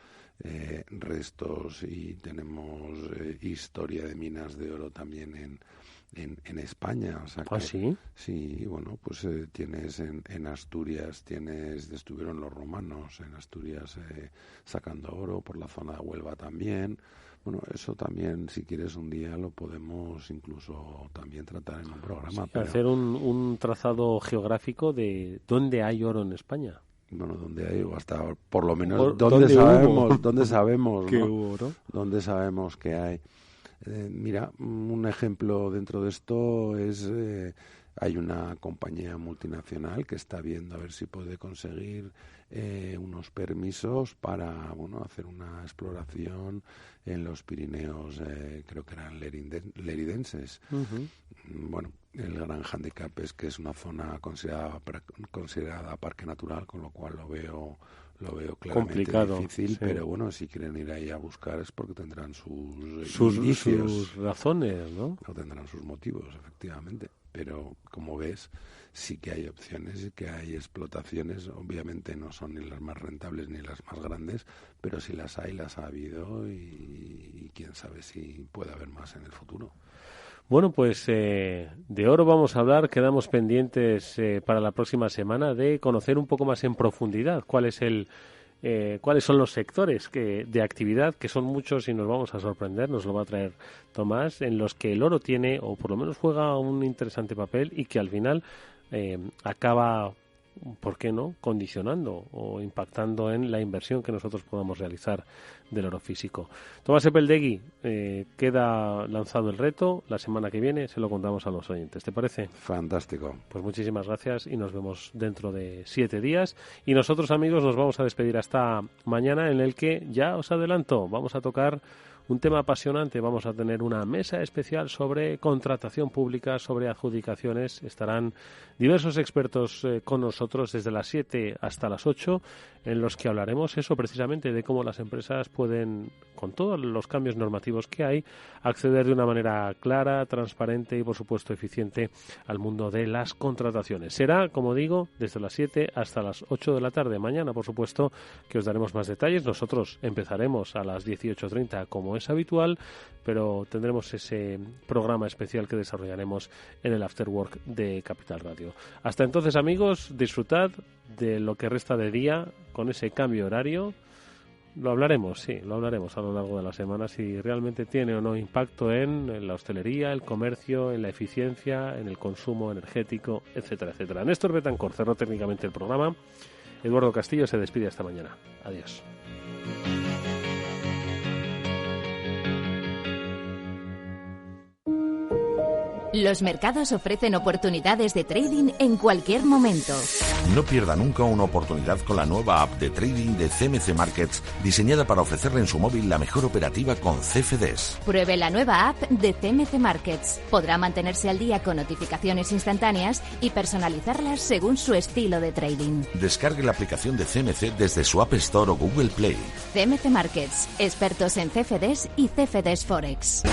restos y tenemos historia de minas de oro también en España. O sea que, ¿sí? Sí, bueno, pues tienes en Asturias, estuvieron los romanos en Asturias sacando oro, por la zona de Huelva también. Bueno, eso también, si quieres, un día lo podemos incluso también tratar en un programa. Sí, pero hacer un trazado geográfico de dónde hay oro en España. Bueno, donde hay, o hasta por lo menos dónde sabemos que ¿no? hubo oro. Dónde sabemos que hay. Mira, un ejemplo dentro de esto es, hay una compañía multinacional que está viendo a ver si puede conseguir unos permisos para, bueno, hacer una exploración en los Pirineos, creo que eran leridenses. Uh-huh. Bueno, el gran hándicap es que es una zona considerada parque natural, con lo cual lo veo claramente complicado, difícil, sí. Pero bueno, si quieren ir ahí a buscar es porque tendrán sus indicios, sus razones, ¿no? O tendrán sus motivos, efectivamente. Pero, como ves, sí que hay opciones y que hay explotaciones. Obviamente no son ni las más rentables ni las más grandes, pero si las hay, las ha habido y quién sabe si puede haber más en el futuro. Bueno, pues de oro vamos a hablar. Quedamos pendientes para la próxima semana de conocer un poco más en profundidad cuáles son los sectores de actividad, que son muchos y nos vamos a sorprender, nos lo va a traer Tomás, en los que el oro tiene, o por lo menos juega un interesante papel y que al final acaba, ¿por qué no?, condicionando o impactando en la inversión que nosotros podamos realizar del oro físico. Tomás Epeldegui, queda lanzado el reto. La semana que viene se lo contamos a los oyentes. ¿Te parece? Fantástico. Pues muchísimas gracias y nos vemos dentro de 7 días. Y nosotros, amigos, nos vamos a despedir hasta mañana, en el que, ya os adelanto, vamos a tocar un tema apasionante. Vamos a tener una mesa especial sobre contratación pública, sobre adjudicaciones. Estarán diversos expertos con nosotros desde las 7 hasta las 8, en los que hablaremos eso precisamente, de cómo las empresas pueden, con todos los cambios normativos que hay, acceder de una manera clara, transparente y, por supuesto, eficiente al mundo de las contrataciones. Será, como digo, desde las 7 hasta las 8 de la tarde. Mañana, por supuesto, que os daremos más detalles. Nosotros empezaremos a las 18:30 como es habitual, pero tendremos ese programa especial que desarrollaremos en el After Work de Capital Radio. Hasta entonces, amigos, disfrutad de lo que resta de día con ese cambio horario. Lo hablaremos a lo largo de la semana, si realmente tiene o no impacto en la hostelería, el comercio, en la eficiencia, en el consumo energético, etcétera, etcétera. Néstor Betancor cerró técnicamente el programa. Eduardo Castillo se despide hasta mañana. Adiós. Los mercados ofrecen oportunidades de trading en cualquier momento. No pierda nunca una oportunidad con la nueva app de trading de CMC Markets, diseñada para ofrecerle en su móvil la mejor operativa con CFDs. Pruebe la nueva app de CMC Markets. Podrá mantenerse al día con notificaciones instantáneas y personalizarlas según su estilo de trading. Descargue la aplicación de CMC desde su App Store o Google Play. CMC Markets, expertos en CFDs y CFDs Forex.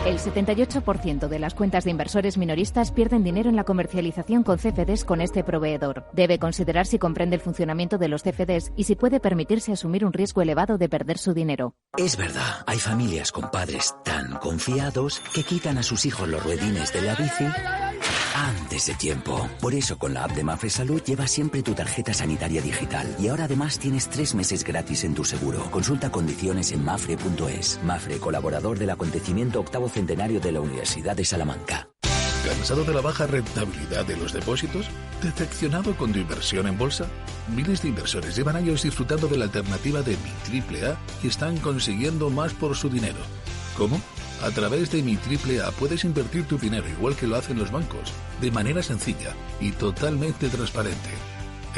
El 78% de las cuentas de inversores minoristas pierden dinero en la comercialización con CFDs con este proveedor. Debe considerar si comprende el funcionamiento de los CFDs y si puede permitirse asumir un riesgo elevado de perder su dinero. Es verdad, hay familias con padres tan confiados que quitan a sus hijos los ruedines de la bici antes de tiempo. Por eso con la app de Mafre Salud llevas siempre tu tarjeta sanitaria digital y ahora además tienes 3 meses gratis en tu seguro. Consulta condiciones en mafre.es. Mafre, colaborador del acontecimiento 8º centenario de la Universidad de Salamanca. ¿Cansado de la baja rentabilidad de los depósitos? ¿Decepcionado con tu inversión en bolsa? Miles de inversores llevan años disfrutando de la alternativa de Mi AAA y están consiguiendo más por su dinero. ¿Cómo? A través de Mi AAA puedes invertir tu dinero igual que lo hacen los bancos, de manera sencilla y totalmente transparente.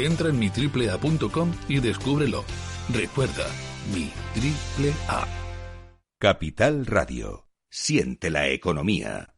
Entra en mitriplea.com y descúbrelo. Recuerda, Mi AAA. Capital Radio. Siente la economía.